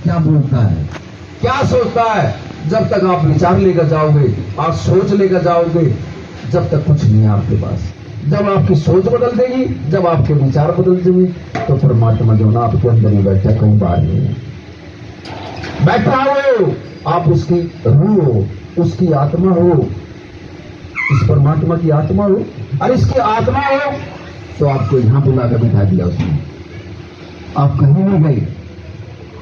क्या बोलता है, क्या सोचता है। जब तक आप विचार लेकर जाओगे, आप सोच लेकर जाओगे, जब तक कुछ नहीं है आपके पास। जब आपकी सोच बदल देगी, जब आपके विचार बदल देंगे, तो परमात्मा जो ना आपके अंदर ही बैठा, कहीं बाहर नहीं है, बैठा हो। आप उसकी रूह हो, उसकी आत्मा हो, इस परमात्मा की आत्मा हो, और इसकी आत्मा हो तो आपको यहां बुलाकर बिठा दिया उसने, आप कहीं नहीं गए।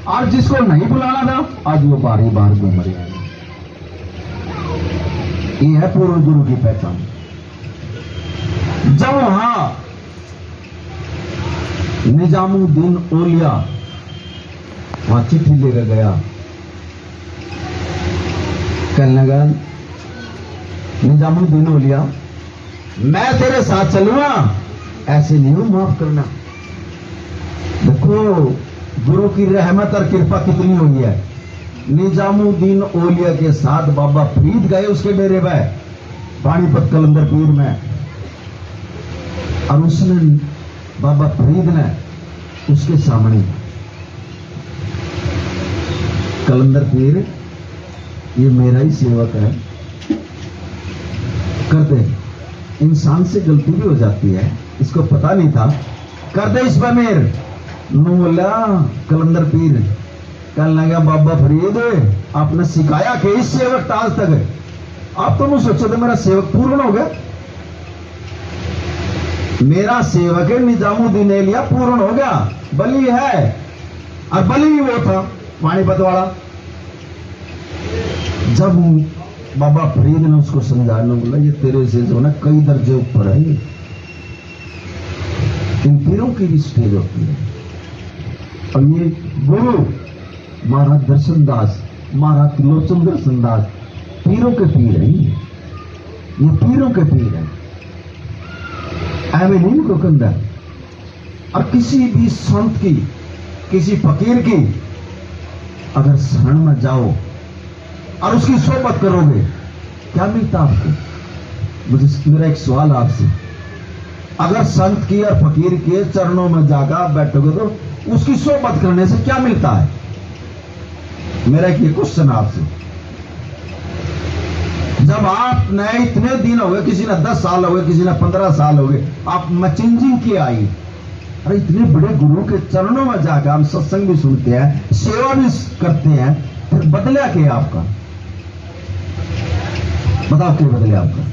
और जिसको नहीं बुलाना था, आज वो बाहर ही बाहर घूम रहे हैं। ये है पूर्व गुरु की पहचान। जब वहां निजामुद्दीन औलिया वहां चिट्ठी लेकर गया, कहने लगा, निजामुद्दीन औलिया, मैं तेरे साथ चलूंगा, ऐसे नहीं हूं, माफ करना। देखो गुरु की रहमत और कृपा कितनी हुई है। निजामुद्दीन औलिया के साथ बाबा फरीद गए उसके डेरे में, पानीपत कलंदर पीर में, और उसने बाबा फरीद ने उसके सामने, कलंदर पीर ये मेरा ही सेवक है, कर दे। इंसान से गलती भी हो जाती है, इसको पता नहीं था, कर दे इस पर मेर। बोला कलंदर पीर, कहने लगा, बाबा फरीद आपने सिखाया कि इस सेवक आज तक आप तो नहीं सोचे थे मेरा सेवक पूर्ण हो गया। मेरा सेवक है निजामुद्दीन औलिया पूर्ण हो गया, बलि है, और बलि ही वो था पानीपत वाला। जब बाबा फरीद ने उसको समझाने बोला, ये तेरे से जो ना कई दर्जे ऊपर है, इन पीरों की भी स्टेज होती है। और ये गुरु महाराज दर्शन दास, महाराज त्रिलोचन दर्शन दास पीरों के पीर है, ये पीरों के पीर है, एवेलीन को कंधा। और किसी भी संत की, किसी फकीर की अगर शरण में जाओ और उसकी सोबत करोगे, क्या मिलता आपको। मुझे मेरा एक सवाल आपसे, अगर संत की और फकीर के चरणों में जाकर बैठोगे तो उसकी सोबत करने से क्या मिलता है। मेरा एक ये क्वेश्चन आपसे, जब आपने इतने दिन हो गए, किसी ने 10 साल हो गए, किसी ने 15 साल हो गए, आप मचिंजिंग की आई, अरे इतने बड़े गुरु के चरणों में जाकर हम सत्संग भी सुनते हैं, सेवा भी करते हैं, फिर बदला क्या आपका, बताओ क्या बदले आपका।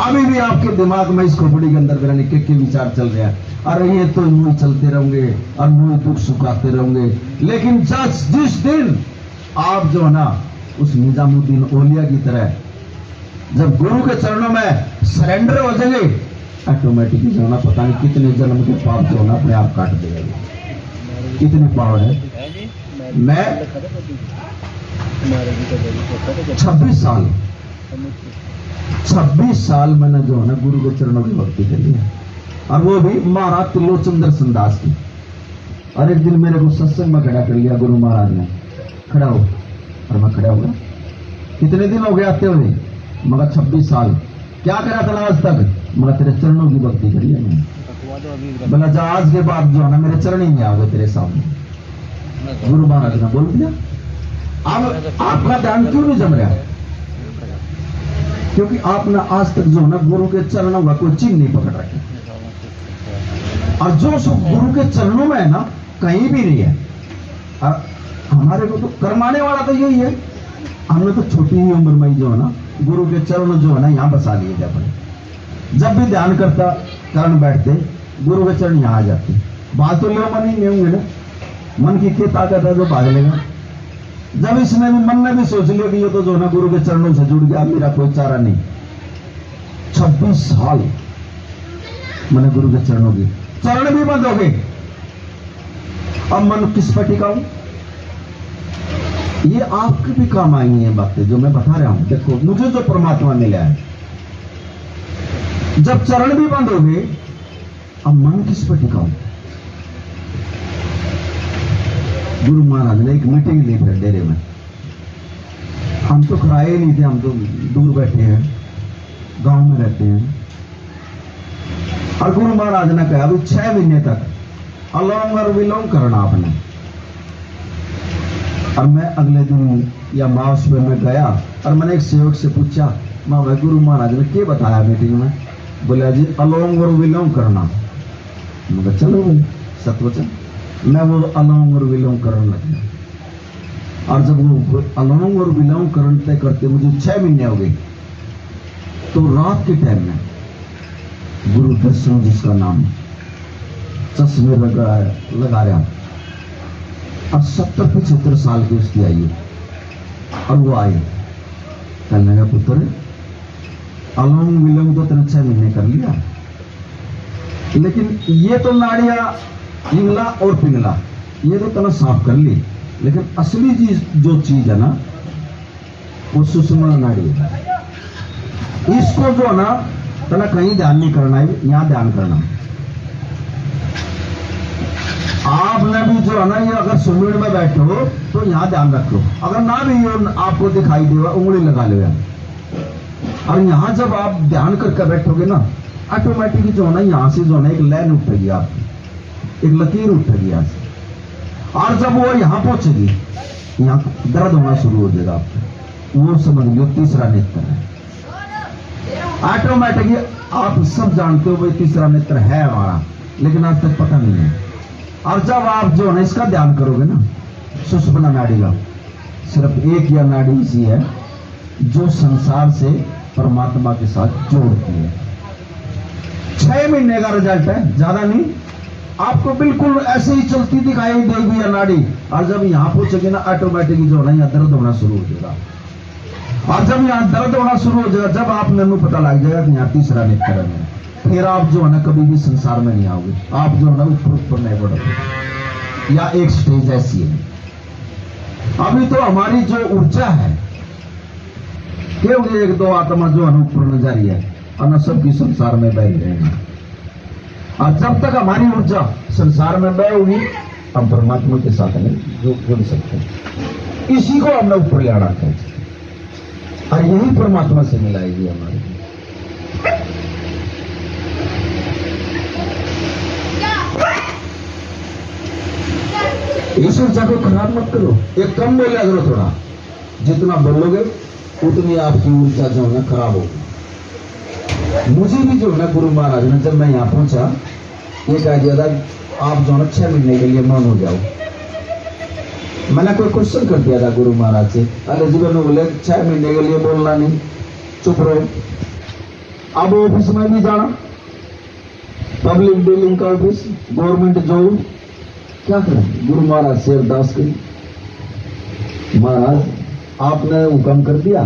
अभी भी आपके दिमाग में इस खोपड़ी के अंदर मेरा के विचार चल रहा है, अरे ये तो यूं चलते रहोगे और मुंह दुख सुखाते रहोगे। लेकिन जिस दिन आप जो है ना उस निजामुद्दीन औलिया की तरह जब गुरु के चरणों में सरेंडर हो जाएंगे, ऑटोमेटिकली जो है ना पता नहीं कितने जन्म के पाप जो है ना अपने आप काट देगा। इतनी पावर है। मैं 26 साल मैंने जो है ना गुरु के चरणों की भक्ति करी है, और वो भी महाराज त्रिलोचन दर्शन दास की। और एक दिन मेरे को सत्संग में खड़ा कर लिया गुरु महाराज ने, खड़ा हो, और मैं खड़ा हुआ। कितने दिन हो गए आते हुए, मगर 26 साल। क्या करा था आज तक, मगर तेरे चरणों की भक्ति करी है मैंने। बोला जा आज के बाद जो है ना मेरे चरण ही नहीं आओगे तेरे सामने। गुरु महाराज ने बोल दिया। अब आपका ध्यान क्यों नहीं जम रहा, क्योंकि आपने आज तक जो है ना गुरु के चरणों का कोई चिन्ह नहीं पकड़ रखे, और जो सब गुरु के चरणों में है ना कहीं भी नहीं है। और हमारे को तो करमाने वाला तो यही है, हमने तो छोटी ही उम्र में जो है ना गुरु के चरण जो है ना यहाँ बसा लिए थे अपने। जब भी ध्यान करता करण बैठते, गुरु के चरण यहाँ आ जाते। बात तो लो मन ही नहीं होंगे ना, मन की क्या ताकत है जो भाग लेगा। जब इसने भी मन ने भी सोच लिया कि ये तो जो है ना गुरु के चरणों से जुड़ गया, मेरा कोई चारा नहीं। 26 साल मैंने गुरु के चरणों की, चरण भी बंद हो गए, अब मन किस पर टिकाऊं। ये आपके भी काम आई है बातें जो मैं बता रहा हूं। देखो मुझे जो परमात्मा मिला है, जब चरण भी बंद हो गए, अब मन किस पर टिकाऊं। गुरु महाराज ने एक मीटिंग ली फिर डेरे में, हम तो कराए नहीं थे, हम तो दूर बैठे हैं, गांव में रहते हैं। और गुरु महाराज ने कहा अभी 6 महीने तक अलोंग और विलोंग करना आपने। और मैं अगले दिन या माउस पे मैं गया और मैंने एक सेवक से पूछा, माँ भाई गुरु महाराज ने क्या बताया मीटिंग में? बोला जी अलोंग और विलोम करना। मैं कहा चलो भाई सतवचन। मैं वो अलोंग और विलोम करने लगा और जब वो अलोंग और विलोम करते करते मुझे 6 महीने हो गए, तो रात के टाइम में गुरु दर्शन जिसका नाम चश्मे लगा रहा और 70-75 साल की उसकी आयु, और वो आए कहने लगा पुत्र अलोंग विलोम तो तेरे 6 महीने कर लिया, लेकिन ये तो नाड़िया इंगला और पिंगला ये तो तना साफ कर ली, लेकिन असली चीज जो चीज है ना वो सुषमा नाड़ी है। इसको जो है ना तना कहीं ध्यान नहीं करना है, यहां ध्यान करना। आपने भी जो है ना ये अगर सुमिर में बैठो तो यहां ध्यान रखो, अगर ना भी ये आपको दिखाई देगा उंगली लगा लो, और यहां जब आप ध्यान करके बैठोगे ना ऑटोमेटिकली जो है ना यहां से जो है ना एक लाइन उठेगी, आपकी एक लकीर उठेगी यहां से, और जब वो यहां पहुंचेगी यहां दर्द होना शुरू हो जाएगा आपको, वो समझ लो तीसरा नेत्र है। ऑटोमेटिकली आप सब जानते हो भाई तीसरा नेत्र है हमारा, लेकिन आज तक पता नहीं है। और जब आप जो है ना इसका ध्यान करोगे ना सुषुम्ना नाड़ी का, सिर्फ एक या नाड़ी सी है जो संसार से परमात्मा के साथ जोड़ती है। 6 महीने का रिजल्ट है, ज्यादा नहीं, आपको बिल्कुल ऐसे ही चलती दिखाई देगी या नाड़ी, और जब यहां पहुंचेगी ना ऑटोमेटिकली जो है ना यहाँ दर्द होना शुरू हो जाएगा, और जब यहाँ दर्द होना शुरू हो जाएगा, जब आप मेनू पता लग जाएगा कि यहाँ तीसरा नेत्र है, फिर आप जो है ना कभी भी संसार में नहीं आओगे, आप जो है ना ऊपर नहीं बढ़ोगे। या एक स्टेज ऐसी है, अभी तो हमारी जो ऊर्जा है क्योंकि 1-2 आत्मा जो है ऊपर न जा रही है और न सबकी संसार में बह रहे हैं, और जब तक हमारी ऊर्जा संसार में बह होगी हम परमात्मा के साथ नहीं जुड़ सकते। इसी को हमने ऊपर ले आना है और यही परमात्मा से मिलाएगी हमारी। इस ऊर्जा को खराब मत करो, एक कम बोला करो, थोड़ा जितना बोलोगे उतनी आपकी ऊर्जा जो है ना खराब होगी। मुझे भी जो है ना गुरु महाराज ने जब मैं यहां पहुंचा ये कह दिया था आप जो है ना 6 महीने के लिए मौन हो जाओ। मैंने कोई क्वेश्चन कर दिया था गुरु महाराज से, अरे जीवन में बोले 6 महीने के लिए बोलना नहीं, चुप रहो। अब ऑफिस में नहीं जाना, पब्लिक डीलिंग का ऑफिस, गवर्नमेंट जॉब, क्या करें? गुरु महाराज से अरदास करी, महाराज आपने हुक्म कर दिया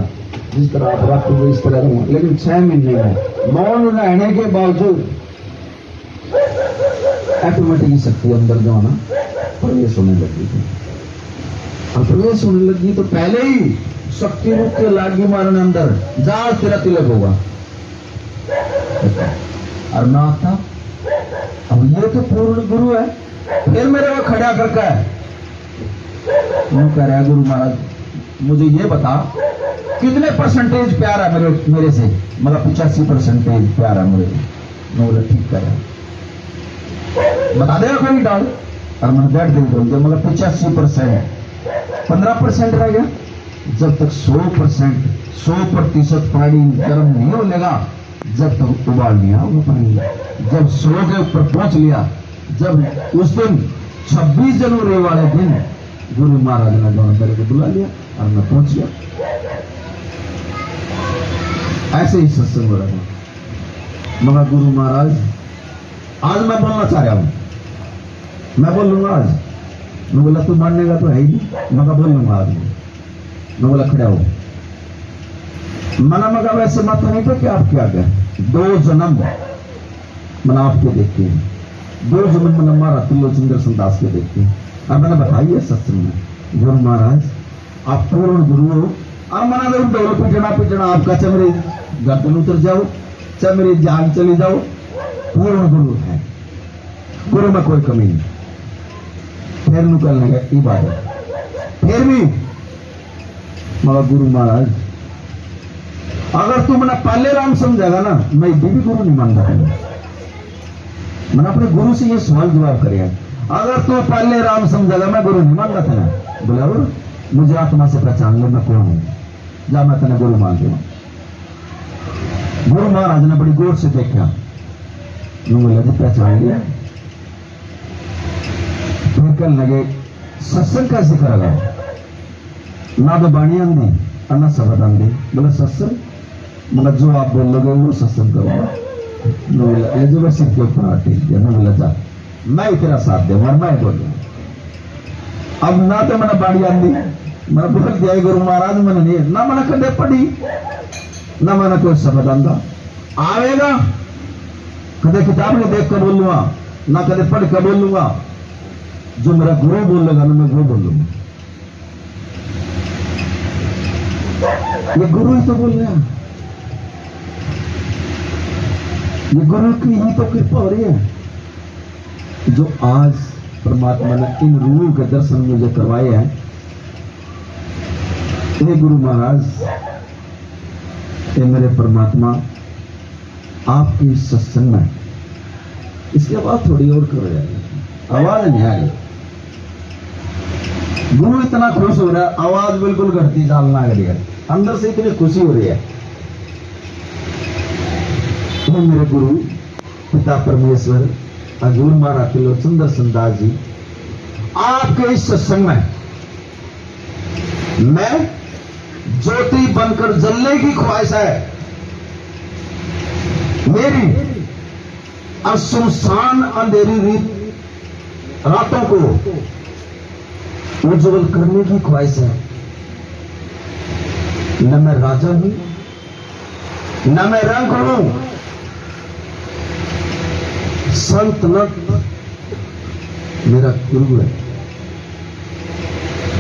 जिस तरह आप रखोगे इस तरह रहूंगा, लेकिन 6 महीने में मौन रहने के बावजूद ऑटोमेटिक शक्ति अंदर जो ना प्रवेश होने लगी थी, और प्रवेश होने लगी तो पहले ही शक्ति रूप के लागी मारने अंदर जा तेरा तिलक होगा, और ना था। अब ये तो पूर्ण गुरु है, फिर मेरे को खड़ा करके कह रहा है गुरु महाराज मुझे ये बता कितने परसेंटेज प्यार है मेरे से? मतलब 85% प्यार है मुझे। मैं बोला ठीक कर रहा बता देगा कोई डाल, और मैंने बैठ दिन बोल दिया मतलब 85%, 15% रह गया। जब तक 100% पानी गर्म नहीं हो लेगा जब तक उबाल नहीं होगा पानी। जब 100 के ऊपर पहुंच लिया, जब उस दिन 26 जनवरी वाले दिन गुरु महाराज ने दोनों मेरे को बुला लिया और मैं पहुंच गया। ऐसे ही सत्संग हो रहा था। मगर गुरु महाराज आज मैं बोलना चाह रहा हूं, मैं बोलूंगा आज। मैं बोला तू मानने तो है ही नहीं, मगर बोलूंगा आज। मैं बोला खड़ा हो, मना मगर वैसे माता नहीं था कि आप क्या गए 2 जन्म मना आपके देखते हैं, 2 जन्म मैंने मारा त्रिलोचन संदास के देखते हैं। और मैंने बताइए सत्संग में गुरु महाराज आप पूर्ण गुरु हो, और मना लोग डोर पिटना आपका, चाहे मेरे गर्दन उतर जाओ चाहे मेरी जान चली जाओ, पूर्ण गुरु है, गुरु में कोई कमी नहीं। फिर निकलने का इबादत, फिर भी मगर गुरु महाराज अगर तू मैंने पहले राम समझेगा ना, मैं भी गुरु नहीं मानता। मैंने अपने गुरु से ये सवाल जवाब करे, अगर तू पहले राम समझेगा मैं गुरु नहीं मानता था ना। बोला मुझे आत्मा से पहचान लो मैं कौन हूं, जा मैं तेने गुरु मान दूंगा। गुरु महाराज ने बड़ी गौर से देखा, बोला जी पहचान लिया। फिर कहने लगे सत्संग कैसे करेगा, ना तो बाणी आंदी और ना शब्द आंदी। बोला सत्संग, मतलब जो आप बोलोगे वो सत्संग करूंगा। बोला ये जो बस सिर के ऊपर आती है। बोला जा मैं ही तेरा साथ दे, मैं बोलूंगा। अब ना तो मैंने बाड़ी आंदी, मैं बोल दिया गुरु महाराज मैंने नहीं, ना मैंने कदे पढ़ी, ना मैंने कोई शब्द आंदा आवेगा, कदे किताब में देख कर बोलूंगा, ना कदे पढ़ कर बोलूंगा। जो मेरा गुरु बोलेगा ना मैं वो बोलूंगा। ये गुरु ही तो बोल रहे हैं, ये गुरु की ही तो कृपा हो रही है, जो आज परमात्मा ने इन रूहों के दर्शन मुझे करवाए हैं। हे गुरु महाराज, हे मेरे परमात्मा, आपकी सत्संग में इसके बाद थोड़ी और करो यार, आवाज नहीं आ रही। गुरु इतना खुश हो रहा है, आवाज बिल्कुल घटती डालना आ रही है, अंदर से इतनी खुशी हो रही है। तो मेरे गुरु पिता परमेश्वर हजूर महाराज त्रिलोचन दर्शन दास जी, आपके इस सत्संग में मैं ज्योति बनकर जलने की ख्वाहिश है मेरी, और सुनसान अंधेरी रातों को उज्जवल करने की ख्वाहिश है। न मैं राजा हूं, न मैं रंग हूं, संतनत मेरा गुरु है,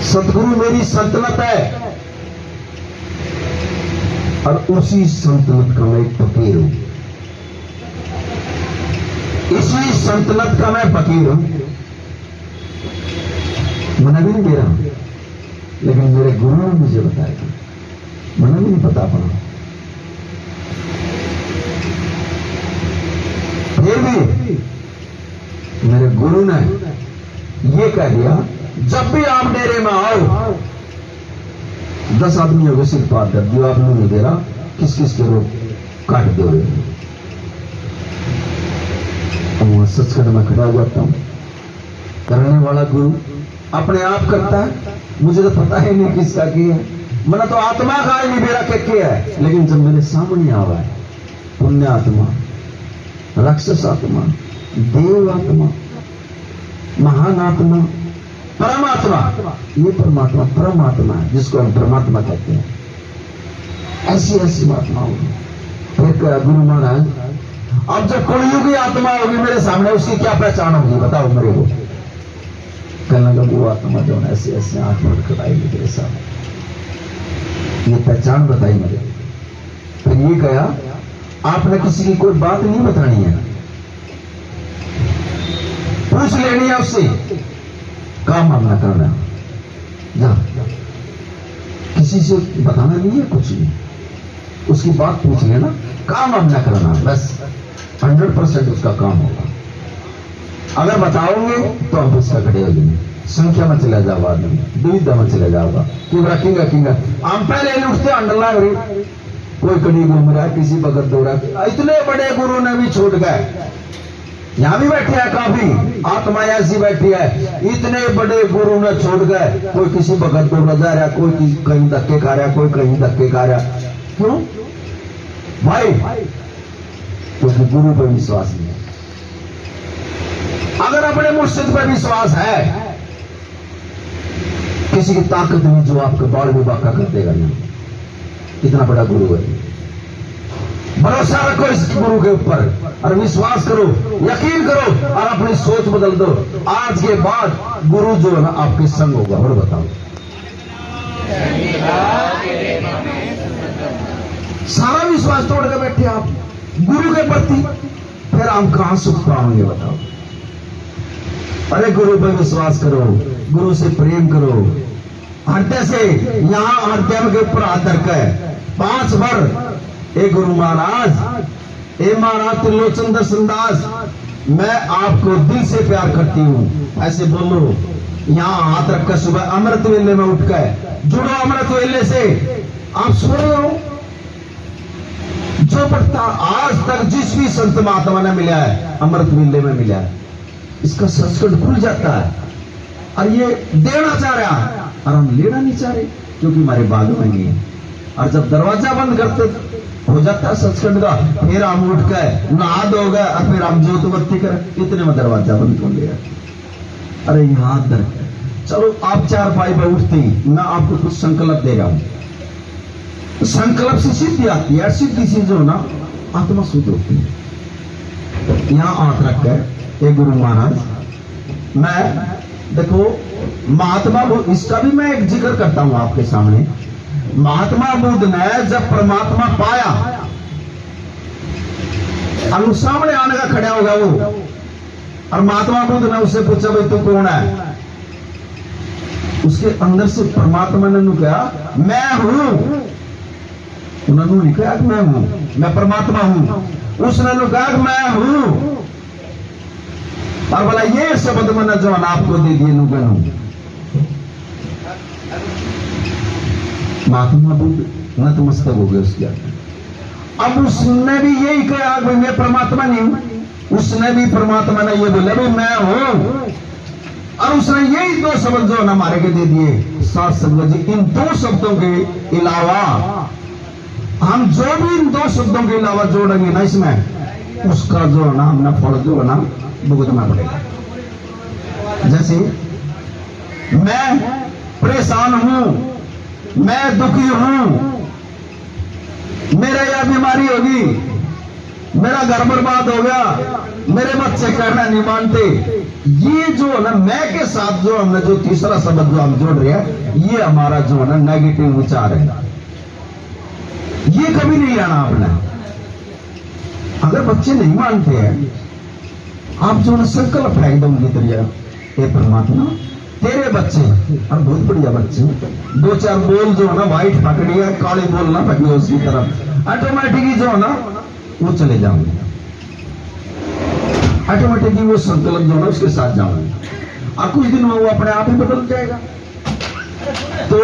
सतगुरु मेरी संतनत है, और उसी संतनत का मैं एक फकीर हूं, इसी संतनत का मैं फकीर हूं। मना भी नहीं दे रहा, लेकिन मेरे गुरु ने मुझे बताया, मना भी नहीं पता पड़ा। फिर भी मेरे गुरु ने ये कह दिया, जब भी आप डेरे में आओ 10 आदमियों को सिर पार कर दियो, आप नहीं दे रहा, किस किस के रोग काट दो। वहां सचखंड में खड़ा हुआ था, करने वाला गुरु अपने आप करता है, मुझे तो पता ही नहीं किसका किया है, मैंने तो आत्मा का ही नहीं मेरा क्या है। लेकिन जब मेरे सामने आवा है पुण्य आत्मा, राक्षस आत्मा, देव आत्मा, महान आत्मा, परमात्मा, ये परमात्मा परमात्मा है जिसको हम परमात्मा कहते हैं, ऐसी ऐसी आत्मा होगी। फिर कहा गुरु महाराज, अब जब कलयुगी आत्मा होगी मेरे सामने, उसकी क्या पहचान होगी बताओ मेरे को। कहने लगा वो आत्मा जो ऐसे ऐसे आंख बंद कराएगी तेरे सामने, ये पहचान बताई मुझे। फिर ये कहा, आपने किसी की कोई बात नहीं बतानी है, पूछ लेनी है उससे, काम मामला करना, जा किसी से बताना नहीं है कुछ नहीं, उसकी बात पूछ लेना, काम मामला करना, बस 100% उसका काम होगा। अगर बताओगे तो हम उसका खड़े हो जाएंगे, संख्या में चला जाओगा, आदमी दुविधा में चला जाओगा, क्यों रखेंगे किंगा हम पहले उठते अंडर लाग रही, कोई कड़ी घूम रहा है, किसी भगत दौड़ा, इतने बड़े गुरु ने भी छूट गए। यहां भी बैठे हैं काफी आत्मा ऐसी बैठी है, इतने बड़े गुरु ने छोड़ गए, कोई किसी भगत दौड़ा जा रहा, कोई कहीं धक्के खा रहा, कोई कहीं धक्के खा रहा। क्यों भाई? क्योंकि गुरु पर विश्वास नहीं है। अगर अपने मुर्शिद पर विश्वास है, किसी की ताकत नहीं जो आपके बाल विभाग का कर देगा नहीं, इतना बड़ा गुरु है। भरोसा रखो इस गुरु के ऊपर और विश्वास करो, यकीन करो और अपनी सोच बदल दो। आज के बाद गुरु जो है ना आपके संग होगा। और बताओ, सारा विश्वास तोड़ के बैठे आप गुरु के प्रति, फिर हम कहां सुख पाएंगे बताओ? अरे गुरु पर विश्वास करो, गुरु से प्रेम करो, हृदय से, यहां हृदय के ऊपर हाथ रखे 5 बार, ए गुरु महाराज, ए महाराज त्रिलोचन दर्शन दास, मैं आपको दिल से प्यार करती हूं, ऐसे बोलो। यहाँ हाथ रखकर सुबह अमृत वेले में उठ कर जुड़ो अमृत वेले से। आप सो रहे हो, जो पढ़ता आज तक जिस भी संत महात्मा ने मिला है अमृत वेले में मिला है, इसका संस्करण खुल जाता है और ये देना चाह रहा है और हम लेना नहीं चाह रहे क्योंकि हमारे बाग में नहीं है। और जब दरवाजा बंद करते हो जाता है संस्करण का, फिर हम उठ गए नहा धो गए और फिर हम जोत बत्ती करें, इतने में दरवाजा बंद कर लिया। अरे यहां दर चलो आप चार पाई पर उठते ही मैं आपको कुछ संकल्प दे रहा हूं। संकल्प से सिद्धि आती है, सिद्धि से जो ना आत्मा शुद्ध होती है। यहां हाथ रख कर एक गुरु महाराज, मैं देखो महात्मा बुद्ध, इसका भी मैं एक जिक्र करता हूं आपके सामने। महात्मा बुद्ध ने जब परमात्मा पाया और सामने आने का खड़ा होगा वो, और महात्मा बुद्ध ने उससे पूछा भाई तू कौन है? उसके अंदर से परमात्मा ने कहा मैं हूं। उन्होंने नहीं कहा मैं हूं, मैं परमात्मा हूं। उसने कहा मैं हूं और बोला ये शब्द मैंने जो आपको दे दिए नुगन। महात्मा बुद्ध नतमस्तक हो गए उसके आगे। अब उसने भी यही कहा भाई मैं परमात्मा नहीं हूं। उसने भी परमात्मा ने ये बोला भाई मैं हूं, और उसने यही दो शब्द जो हमारे के दे दिए, सात शब्द जी। इन दो शब्दों के अलावा हम जो भी इन दो शब्दों के अलावा जोड़ेंगे ना इसमें, उसका जो है ना हमने फल जो है ना भुगतना पड़ेगा। जैसे मैं परेशान हूं, मैं दुखी हूं, मेरा यह बीमारी होगी, मेरा घर बर्बाद हो गया, मेरे बच्चे कहना नहीं मानते, ये जो है ना मैं के साथ जो हमने जो तीसरा शब्द जो हम जोड़ रहे हैं, ये हमारा जो है ना नेगेटिव विचार है। ये कभी नहीं लाना आपने। अगर बच्चे नहीं मानते हैं, आप जो है संकल्प फेंक दो उनकी तरह, हे परमात्मा तेरे बच्चे और बहुत बढ़िया बच्चे, दो चार बोल जो है ना व्हाइट पकड़ी है, काले बोल ना पकड़ी उसकी तरफ, ऑटोमेटिकली जो है ना वो चले जाऊंगे, ऑटोमेटिकली वो संकल्प जो है उसके साथ जाऊंगे और कुछ दिन में वो अपने आप ही बदल जाएगा। तो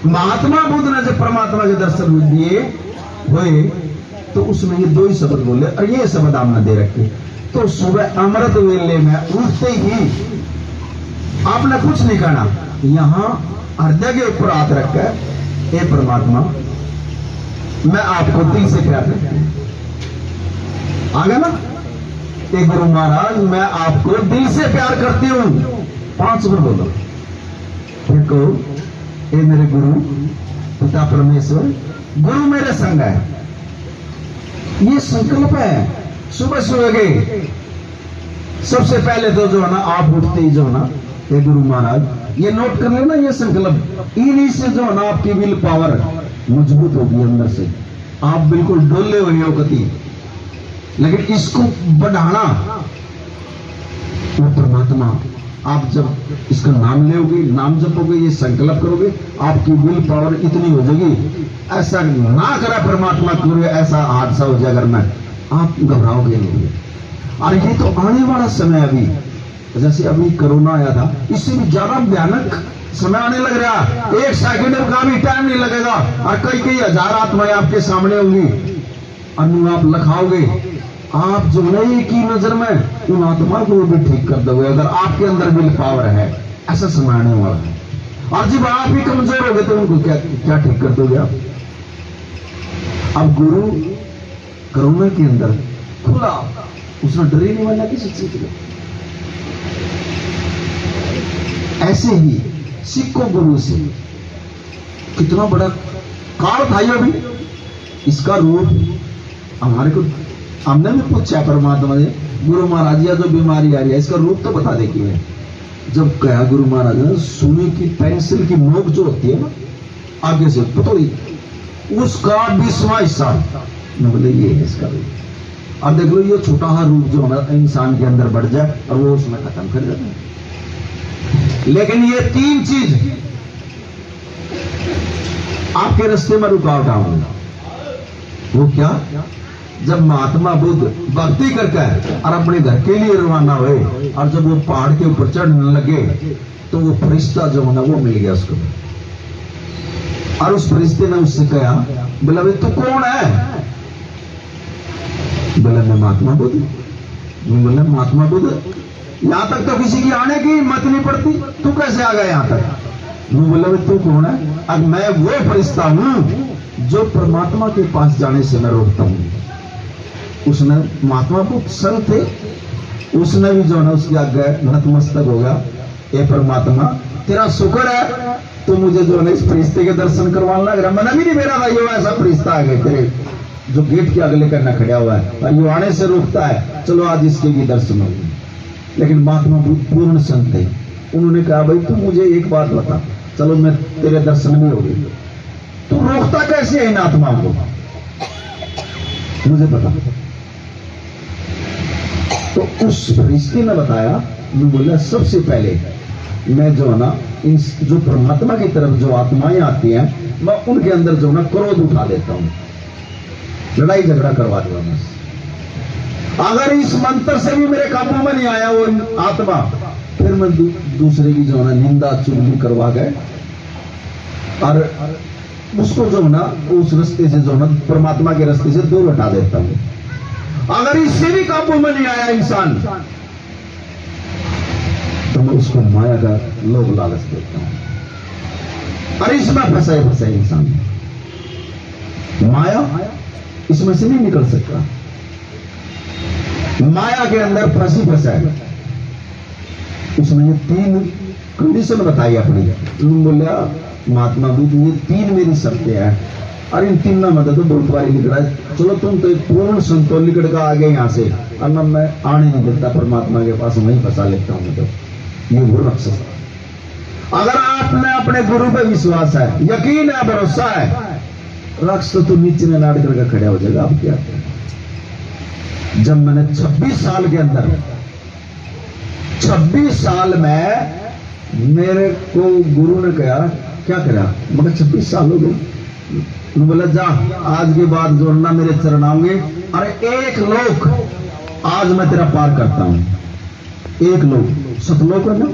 महात्मा बुद्ध ने जब परमात्मा के दर्शन दिए हुए तो उसमें ये दो ही शब्द बोले और ये शब्द हमने दे रखे। तो सुबह अमृत वेले में उठते ही आपने कुछ नहीं करना, यहां हृदय के ऊपर हाथ रखकर हे परमात्मा मैं आपको दिल से प्यार करती हूं। आ गया ना? हे गुरु महाराज मैं आपको दिल से प्यार करती हूं। 5 बार बोलो। फिर कहो हे मेरे गुरु पिता परमेश्वर, गुरु मेरे संग है। ये संकल्प है। सुबह सुबह के सबसे पहले तो जो है ना आप उठते ही जो है ना हे गुरु महाराज, ये नोट कर लेना ये संकल्प। इन्हीं से जो है ना आपकी विल पावर मजबूत होगी अंदर से, आप बिल्कुल डोले हुए हो गति। लेकिन इसको बढ़ाना वो परमात्मा, आप जब इसका नाम लोगे, नाम जपोगे, ये संकल्प करोगे, आपकी विल पावर इतनी हो जाएगी, ऐसा ना करा परमात्मा करो ऐसा हादसा हो जाए अगर मैं, आप घबराओगे नहीं। और ये तो आने वाला समय, अभी जैसे अभी कोरोना आया था, इससे भी ज्यादा भयानक समय आने लग रहा। 1 सेकंड का भी टाइम नहीं लगेगा और कई हजार आत्माएं आपके सामने होंगी, अनु आप लखाओगे, आप जो नई की नजर में उन आत्मा को भी ठीक कर दोगे अगर आपके अंदर विल पावर है। ऐसा समय आने वाला है। और जब आप ही कमजोर हो गए तो उनको क्या ठीक कर दोगे आप? अब गुरु कोरोना के अंदर खुला, उसने डर ही नहीं माना किसी चीज को। ऐसे ही सिखो गुरु से, कितना बड़ा काल था ये भी, इसका रूप हमारे को, हमने भी पूछा परमात्मा ने, गुरु महाराज या जो बीमारी आ रही है इसका रूप तो बता दे कि है। जब कहा गुरु महाराज ने, सुनी की पेंसिल की नोक जो होती है ना आगे से पतोड़ी, उसका 20वां हिस्सा मैं बोले ये है इसका रूप। और देख लो ये छोटा सा रूप जो हमारा इंसान के अंदर बढ़ जाए और वो उसमें खत्म कर जाता है। लेकिन ये 3 चीज आपके रास्ते में रुकावट आऊंगा। वो क्या? जब महात्मा बुद्ध भक्ति करके और अपने घर के लिए रवाना हुए और जब वो पहाड़ के ऊपर चढ़ने लगे तो वो फरिश्ता जो है ना वो मिल गया उसको। और उस फरिश्ते ने उससे कहा, बोला भाई तू कौन है? बोला मैं महात्मा बुद्ध। बोला महात्मा बुद्ध, यहां तक तो किसी की आने की हिम्मत नहीं पड़ती, तू कैसे आ गया यहां तक? वो बोला भाई तू कौन है? अब मैं वो फरिश्ता हूं जो परमात्मा के पास जाने से मैं रोकता हूं। उसने महात्मा बुद्ध संत थे, उसने भी जो है उसके आगे नतमस्तक होगा, ये परमात्मा तेरा शुक्र है तो मुझे जो है इस फरिश्ते के दर्शन करवाने लग रहा। मैंने भी नहीं मेरा भाई ये ऐसा फरिश्ता आ गए तेरे जो गेट के अगले करना खड़ा हुआ है और ये आने से रोकता है, चलो आज इसके भी दर्शन हो। लेकिन महात्मा बुद्ध पूर्ण संत थे, उन्होंने कहा भाई तू मुझे एक बात बता, चलो मैं तेरे दर्शन भी हो गए, तू रोकता कैसे है इन आत्माओं को, मुझे बता। तो उस फरिश्ते ने बताया, मैं बोला सबसे पहले मैं जो है ना इन जो परमात्मा की तरफ जो आत्माएं आती हैं मैं उनके अंदर जो है ना क्रोध उठा देता हूं, लड़ाई झगड़ा करवा दूंगा मैं। अगर इस मंत्र से भी मेरे काबू में नहीं आया वो आत्मा, फिर मैं दूसरे की जो है ना निंदा चुगली करवा गए और उसको जो है ना उस रास्ते से जो है ना परमात्मा के रास्ते से दूर हटा देता हूं। अगर इससे भी काबू में नहीं आया इंसान तो मैं उसको माया का लोभ लालच देता हूं। और इसमें फंसा इंसान, माया इसमें से नहीं निकल सकता, माया के अंदर फंसा है। उसने ये 3 कंडीशन बताई अपनी, बोलिया महात्मा बुद्ध ये 3 मेरी शर्तें हैं और इन 3 ना मदद तो बहुत बारी लिख रहा है, चलो तुम तो एक पूर्ण संतोष लिखड़ का आगे यहां से, और मैं आने नहीं देता परमात्मा के पास, वहीं फंसा लेता हूं मैं। तो ये वो राक्षस। अगर आपने अपने गुरु पे विश्वास है, यकीन है, भरोसा है, राक्षस तो नीचे में नाड़ करके खड़ा हो जाएगा। आप क्या करें? जब मैंने 26 साल के अंदर 26 साल में मेरे को गुरु ने कहा क्या करा, मगर 26 साल हो गए। बोला जा आज के बाद जोड़ना मेरे चरण आओगे, अरे 1 लोक आज मैं तेरा पार करता हूं। 1 लोक, सतलोक है ना,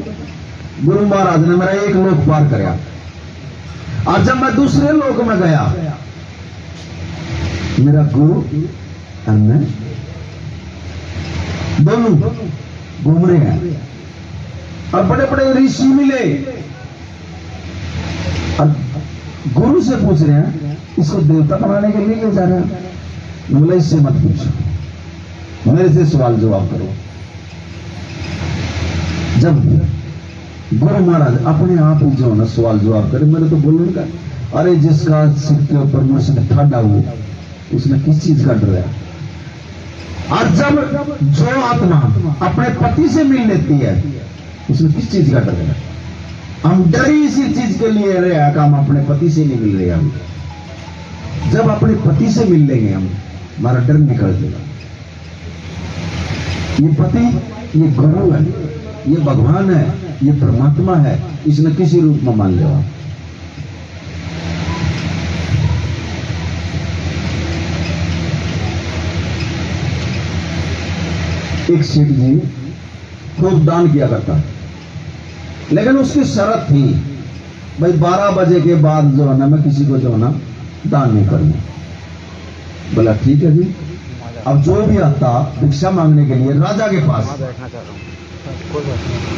गुरु महाराज ने मेरा 1 लोक पार कराया। और जब मैं दूसरे लोक में गया, मेरा गुरु और मैं दोनों घूम रहे हैं और बड़े बड़े ऋषि मिले और गुरु से पूछ रहे हैं इसको देवता बनाने के लिए ले जा रहे हैं। बोला इससे मत पूछो, मेरे से सवाल जवाब करो। जब गुरु महाराज अपने आप ही जो ना सवाल जवाब करे, मेरे तो बोलने का, अरे जिसका सिर के ऊपर मुझसे ठाडा हुआ उसने किस चीज का डर है? और जब जो आत्मा अपने पति से मिल लेती है उसने किस चीज का डर है? हम डरी इसी चीज के लिए रहे हैं कि हम अपने पति से नहीं मिल रहे। हम जब अपने पति से मिल लेंगे हम, हमारा डर निकल जाएगा। ये पति, ये गुरु है, ये भगवान है, ये परमात्मा है, इसने किसी रूप में मान लिया। एक सेठ जी खूब दान किया करता, लेकिन उसकी शर्त थी भाई 12 बजे के बाद जो है ना मैं किसी को जो है ना दान नहीं करूंगा। बोला ठीक है जी। अब जो भी आता भिक्षा मांगने के लिए राजा के पास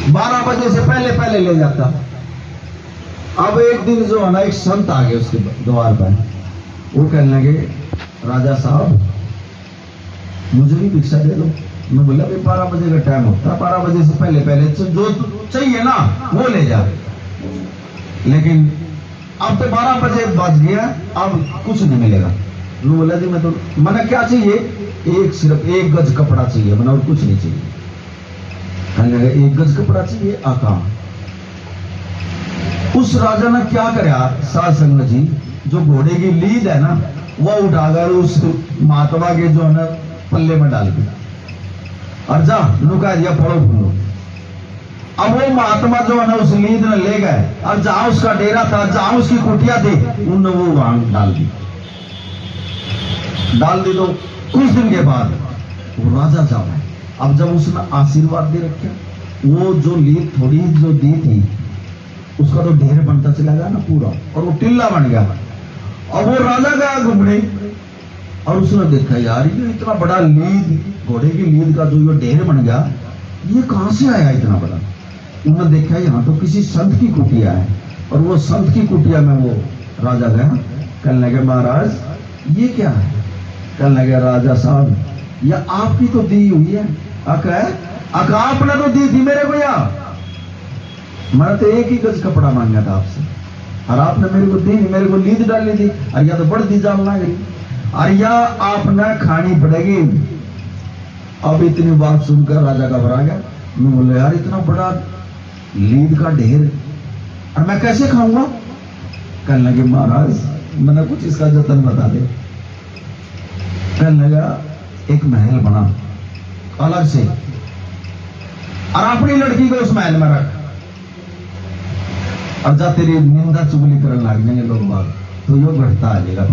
12 बजे से पहले ले जाता। अब एक दिन जो है ना एक संत आ गए उसके द्वार पर, वो कहने लगे राजा साहब मुझे भी भिक्षा दे दो। मैं बोला 12 बजे का टाइम होता है, 12 बजे से पहले जो चाहिए ना वो ले जा। लेकिन अब तो 12 बजे बज गया, अब कुछ नहीं मिलेगा। मैं बोला जी मैंने क्या चाहिए, सिर्फ 1 गज कपड़ा चाहिए, मैंने और कुछ नहीं चाहिए। कहने लगे 1 गज कपड़ा चाहिए आका। उस राजा ने क्या कराया साध संगत जी, जो घोड़े की लीद है ना वो उठाकर उस महात्मा के जो है ना पल्ले में डाल दिया और जा लुका दिया, फड़ो फूलो। अब वो महात्मा जो है ना उस लीद ने ले गए और जहां उसका डेरा था, जहां उसकी कुटिया थी, उन्होंने वो वहां डाल दी तो कुछ दिन के बाद वो राजा जाओ। अब जब उसने आशीर्वाद दे रखे, वो जो लीद थोड़ी जो दी थी उसका तो ढेर बनता चला गया ना पूरा, और वो टिल्ला बन गया। और वो राजा गया घूमने, और उसने देखा यार ये इतना बड़ा लीद, घोड़े की लीद का जो ये ढेर बन गया, ये कहां से आया इतना बड़ा। उन्होंने देखा यहाँ तो किसी संत की कुटिया है, और वो संत की कुटिया में वो राजा गया। कहने लगे महाराज ये क्या है? कहने लगे राजा साहब ये आपकी तो दी हुई है। आपने तो दी थी मेरे को, या मैंने तो एक ही गज कपड़ा मांगा था आपसे, और आपने मेरे को दी, मेरे को लीद डाली थी, और या तो बड़ दी जाल ना गई, और या आपने खानी पड़ेगी। अब इतनी बात सुनकर राजा घबरा गया। मैं बोले यार इतना बड़ा लीद का ढेर और मैं कैसे खाऊंगा? कहने लगे महाराज मैंने कुछ इसका जतन बता दे। कहने लगा एक महल बना अलग से, और अपनी लड़की को उस महल में रख, और जा तेरी निंदा चुगली करने लग जाएंगे लोग बाग, तो यो घटता आ जाएगा।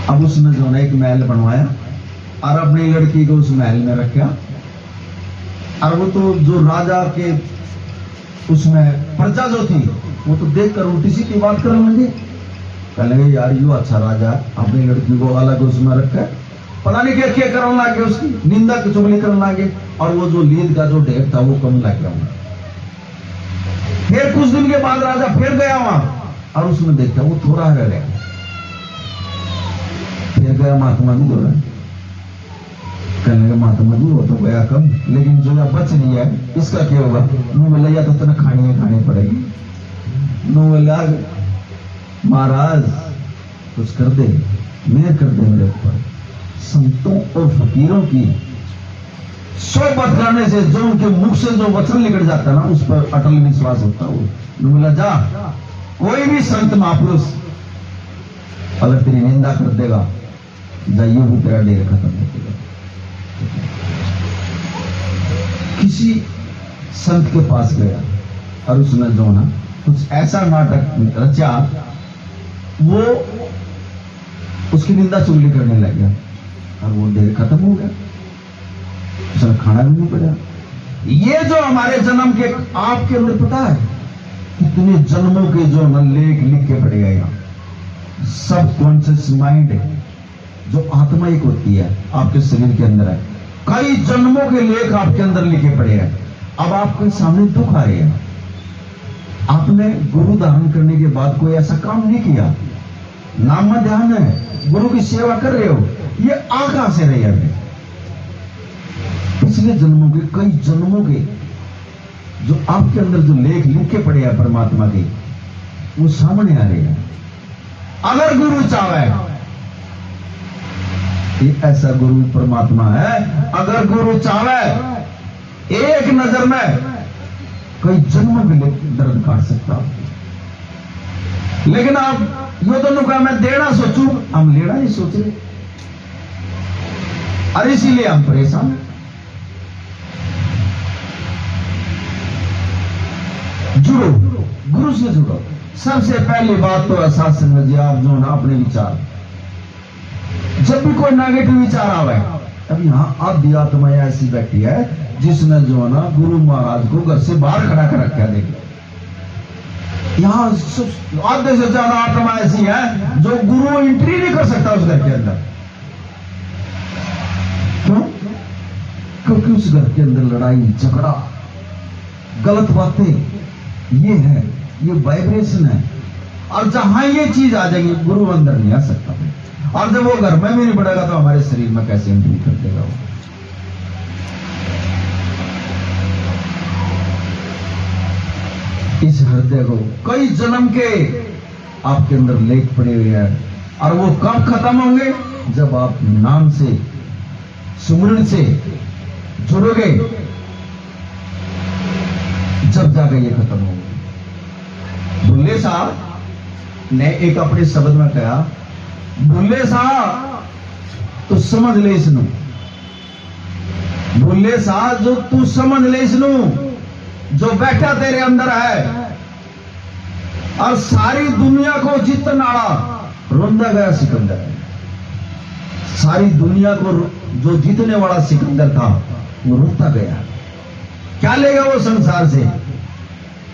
अब उसने जो है एक महल बनवाया और अपनी लड़की को उस महल में रखा, और वो तो जो राजा के उसमें प्रजा जो थी वो तो देखकर उल्टी सीधी बात करने लगे। कहने लगे यार यो अच्छा राजा अपनी लड़की को अलग उसमें रखा, पता नहीं क्या क्या करने लगे, उसकी निंदा की चुगली करने लगे, और वो जो लीद का जो ढेर था वो कम लग गया। फिर कुछ दिन के बाद राजा फिर गया वहां, और उसने देखा वो थोड़ा रह गया। फिर गया महात्मा जी बोला, कहने लगे महात्मा जी वो तो गया कम, लेकिन जो या बच नहीं है इसका क्या होगा? नो बोला या तो तेना खानी पड़ेगी। नो बोला महाराज कुछ कर दे, मेहर कर दे मेरे ऊपर। संतों और फकीरों की सोबत करने से जो उनके मुख से जो वचन निकल जाता है ना उस पर अटल विश्वास होता है। वो बोला जा कोई भी संत महापुरुष अगर तेरी निंदा कर देगा जाइए भी तेरा डेरा खत्म हो जाएगा। किसी संत के पास गया और उसने जो ना कुछ ऐसा नाटक रचा, वो उसकी निंदा चुगली करने लग गया, और वो डेरा खत्म हो गया, उसने खाना भी नहीं पड़ा। ये जो हमारे जन्म के आपके अंदर पता है कितने जन्मों के जो न लेख लिख के पड़े गए, सब कॉन्शियस माइंड जो आत्मा एक होती है आपके शरीर के अंदर है, कई जन्मों के लेख आपके अंदर लिखे पड़े हैं। अब आपके सामने दुख आ रहे हैं, आपने गुरु धारण करने के बाद कोई ऐसा काम नहीं किया, नाम में ध्यान है, गुरु की सेवा कर रहे हो, ये आ कहां से रही है? पिछले जन्मों के कई जन्मों के जो आपके अंदर जो लेख लिखे पड़े हैं परमात्मा के, वो सामने आ रहे हैं। अगर गुरु चाहे, ये ऐसा गुरु परमात्मा है, अगर गुरु चाहे एक नजर में कई जन्मों के लिए दर्द काट सकता। लेकिन आप यो दोनों का मैं देना सोचूं, हम लेना नहीं सोच रहे, और इसीलिए हम परेशान। जुड़ो, गुरु से जुड़ो। सबसे पहली बात तो एहसास समझिए आप जो ना अपने विचार, जब भी कोई नेगेटिव विचार आवे, अब यहाँ आधी आत्मा ऐसी बैठी है जिसने जो ना गुरु महाराज को घर से बाहर खड़ा कर रखा। देखो यहाँ आधे से ज्यादा आत्मा ऐसी है जो गुरु एंट्री नहीं कर सकता उस घर के अंदर। क्यों? क्योंकि उस घर के अंदर लड़ाई झगड़ा गलत बातें ये है, ये वाइब्रेशन है, और जहां ये चीज आ जाएगी गुरु अंदर नहीं आ सकता। और जब वो घर में भी नहीं बढ़ेगा तो हमारे शरीर में कैसे एंट्री कर देगा वो? इस हृदय को कई जन्म के आपके अंदर लेख पड़े हुए हैं, और वो कब खत्म होंगे? जब आप नाम से सुमरण से जुड़ोगे, जब जाकर ये खत्म होंगे। बुल्ले साहब ने एक अपने शब्द में कहा, बुल्ले साहब तू समझ ले इसनू, बुल्ले साहब जो तू समझ ले इसनू, जो बैठा तेरे अंदर है और सारी दुनिया को जीतने वाला रोंदा गया सिकंदर है। सारी दुनिया को जो जीतने वाला सिकंदर था वो रोता गया। क्या लेगा वो संसार से?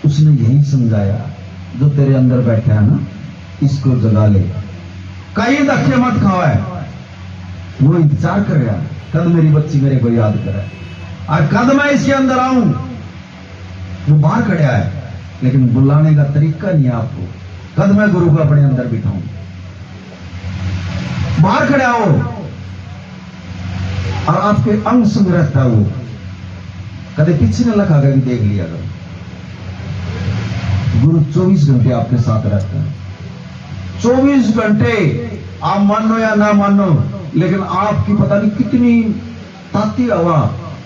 उसने यही समझाया, जो तेरे अंदर बैठा है ना, इसको जगा ले, कई धक्के मत खावे। वो इंतजार कर रहा, कद मेरी बच्ची मेरे को याद करे और कद मैं इसके अंदर आऊं। वो बाहर खड़ा है, लेकिन बुलाने का तरीका नहीं है आपको, कद मैं गुरु को अपने अंदर बिठाऊं। बाहर खड़ा हो और आपके अंग संग रहता वो, कदे पीछे न लगा कर देख लिया करो। गुरु 24 घंटे आपके साथ रहता है, 24 घंटे। आप मानो या ना मानो, लेकिन आपकी पता नहीं कितनी ताती हवा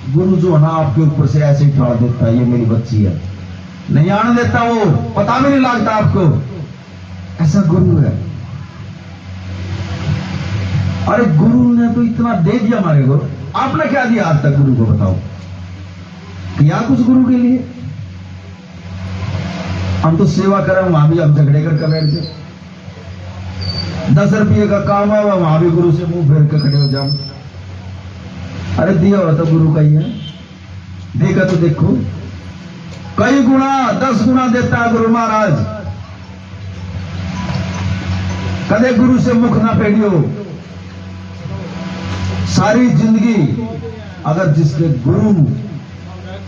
गुरु जो है ना आपके ऊपर से ऐसे ही उठा देता है, ये मेरी बच्ची है, नहीं आने देता, वो पता भी नहीं लगता आपको, ऐसा गुरु है। अरे गुरु ने तो इतना दे दिया हमारे को, आपने क्या दिया आज तक गुरु को, बताओ किया कुछ गुरु के लिए? हम तो सेवा करें, वहां भी हम झगड़े कर बैठ गए। 10 रुपये का काम है, वहां भी गुरु से मुंह फेर के खड़े हो जाऊं। अरे दिया हुआ तो गुरु का ही है, देखा तो देखो, कई गुना 10 गुना देता है गुरु महाराज। कदे गुरु से मुख ना फेरियो। सारी जिंदगी अगर जिसके गुरु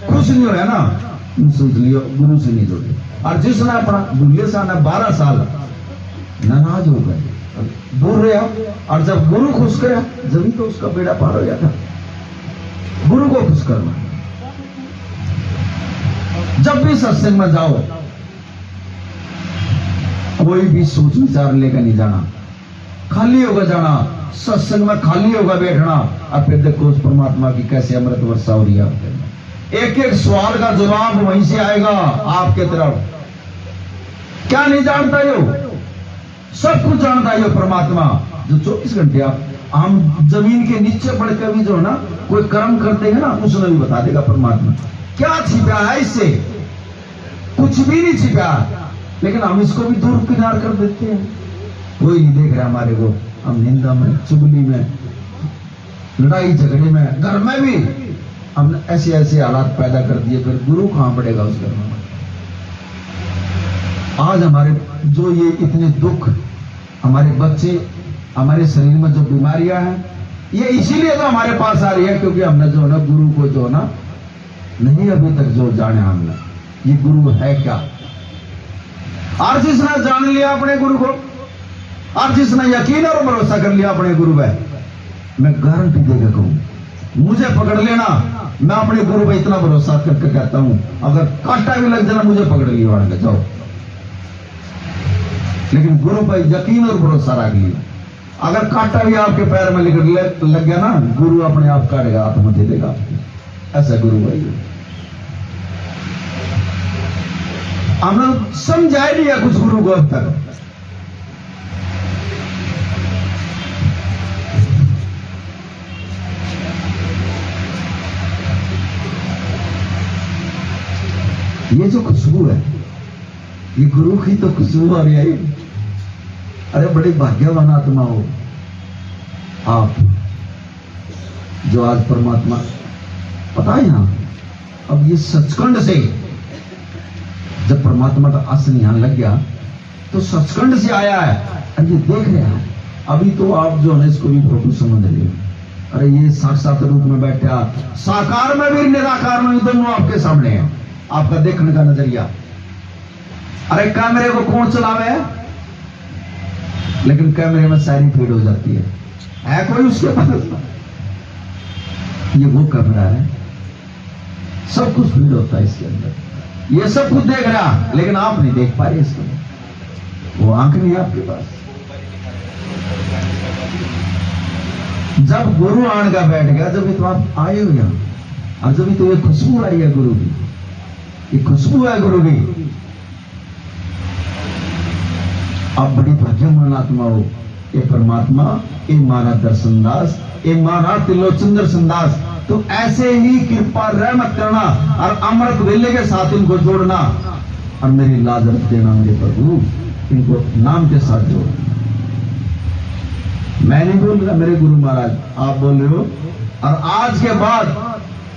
खुश नहीं होया ना, सोच लियो गुरु से नहीं जुड़े। और जिसने अपना दूल्हे सा 12 साल नाराज हो गए, दूर रहा, और जब गुरु खुश करे जब तो उसका बेड़ा पार हो जाता। गुरु को खुश करना, जब भी सत्संग में जाओ कोई भी सोच विचार लेकर नहीं जाना, खाली होगा जाना, सत्संग में खाली होगा बैठना, और फिर देखो उस परमात्मा की कैसे अमृत वर्षा हो रही है। एक एक सवाल का जवाब वहीं से आएगा आपके तरफ। क्या नहीं जानता यो, सब कुछ जानता है यो परमात्मा, जो 24 घंटे आप हम जमीन के नीचे पड़ के भी जो है ना कोई कर्म करते हैं ना, उसने भी बता देगा परमात्मा। क्या छिपा है इससे? कुछ भी नहीं छिपा, लेकिन हम इसको भी दूर किनार कर देते हैं। कोई नहीं देख रहा हमारे को, हम निंदा में, चुगली में, लड़ाई झगड़े में, घर में भी हमने ऐसे ऐसे हालात पैदा कर दिए, फिर गुरु कहां पड़ेगा उस घर में? आज हमारे जो ये इतने दुख, हमारे बच्चे, हमारे शरीर में जो बीमारियां हैं, ये इसीलिए तो हमारे पास आ रही है, क्योंकि हमने जो है ना गुरु को जो है ना नहीं अभी तक जो जाने हमने, ये गुरु है क्या। और जिसने जान लिया अपने गुरु को, और जिसने यकीन और भरोसा कर लिया अपने गुरु पे, मैं गारंटी देकर कहूं, मुझे पकड़ लेना, मैं अपने गुरु पे इतना भरोसा करके कहता हूं, अगर कांटा भी लग जाना मुझे पकड़ लिया वहां के जाओ, लेकिन गुरु पर यकीन और भरोसा रख लिया। अगर कांटा भी आपके पैर में लग गया ना, गुरु अपने आप काटेगा, हाथ में दे देगा। ऐसा गुरु है ये। हमने समझा ही नहीं कुछ गुरु को अब तक। ये जो खुशबू है, ये गुरु की तो खुशबू आ रही है। अरे बड़े भाग्यवान आत्मा हो आप, जो आज परमात्मा पता है ना, अब ये सचखंड से जब परमात्मा का आसन यहां लग गया, तो सचखंड से आया है, और ये देख रहे हैं। अभी तो आप जो है इसको भी फोटो समझ रहे हो। अरे ये साक्षात रूप में बैठा, साकार में भी निराकार में भी दोनों आपके सामने है, आपका देखने का नजरिया। अरे कैमरे को कौन चलावे है, लेकिन कैमरे में सारी फीड हो जाती है कोई उसके पास? ये वो कैमरा है, सब कुछ फीड होता है इसके अंदर, ये सब कुछ देख रहा, लेकिन आप नहीं देख पा रहे इसको, वो आंख नहीं है आपके पास। जब गुरु आन का बैठ गया, जब तो आप आए हो यहां, और जब तो ये खुशबू आई है गुरु की, ये खुशबू है गुरु की। आप बड़ी भाग्यवान आत्मा हो। ये परमात्मा, ये माना दर्शनदास, ये माना त्रिलोचन दर्शनदास, तो ऐसे ही कृपा रहमत करना और अमृत वेले के साथ इनको जोड़ना, और मेरी लाज रख देना मेरे प्रभु, इनको नाम के साथ जोड़ना। मैं नहीं बोल रहा, मेरे गुरु महाराज आप बोल रहे हो। और आज के बाद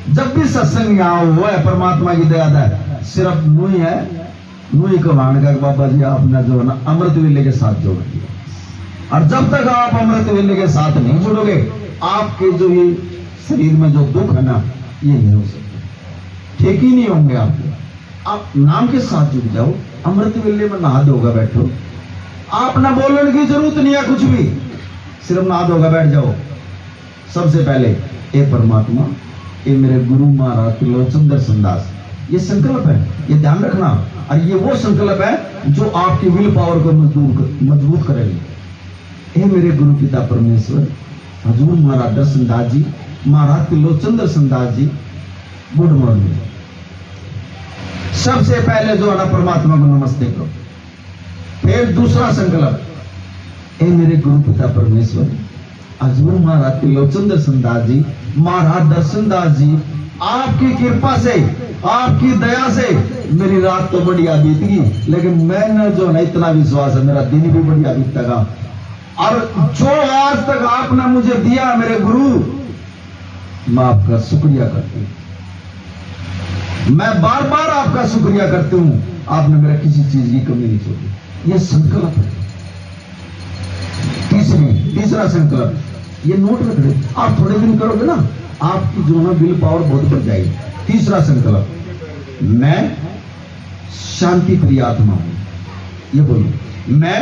जब भी सत्संग यहां हुआ है, परमात्मा की दया है, सिर्फ मुंह है नूही कमान का बाबा जी आपने जो है ना अमृत वेले के साथ जोड़ दिया, और जब तक आप अमृत वेले के साथ नहीं जुड़ोगे आपके जो ये शरीर में जो दुख है ना ये नहीं हो सकता, ठीक ही नहीं होंगे आपके। आप नाम के साथ जुड़ जाओ, अमृत वेले में नहा धोगा बैठो, आप ना बोलने की जरूरत नहीं है कुछ भी, सिर्फ नहा धोगा बैठ जाओ। सबसे पहले ए परमात्मा, ये मेरे गुरु महाराज त्रिलोचन दर्शन दास, ये संकल्प है, ये ध्यान रखना, और ये वो संकल्प है जो आपकी विल पावर को मजबूत करेगी। हे मेरे गुरु पिता परमेश्वर, हजूर महाराज दर्शन दास जी, महाराज त्रिलोचन दर्शन दास जी, गुड मॉर्निंग। सबसे पहले जो है ना परमात्मा को नमस्ते करो। फिर दूसरा संकल्प, हे मेरे गुरु पिता परमेश्वर, हजूर महाराज त्रिलोचन दर्शन दास जी, महाराज दर्शन दास जी, आपकी कृपा से, आपकी दया से मेरी रात तो बढ़िया बीत गई, लेकिन मैंने जो है इतना विश्वास है मेरा दिन भी बढ़िया बीतेगा, और जो आज तक आपने मुझे दिया मेरे गुरु, मैं आपका शुक्रिया करती हूं, मैं बार बार आपका शुक्रिया करती हूं, आपने मेरा किसी चीज की कमी नहीं छोड़ी। यह संकल्प है। तीसरा संकल्प, ये नोट रख लो, आप थोड़े दिन करोगे ना आपकी जो ना विल पावर बहुत बढ़ जाएगी। तीसरा संकल्प, मैं शांति प्रिय आत्मा हूं, ये बोलो, मैं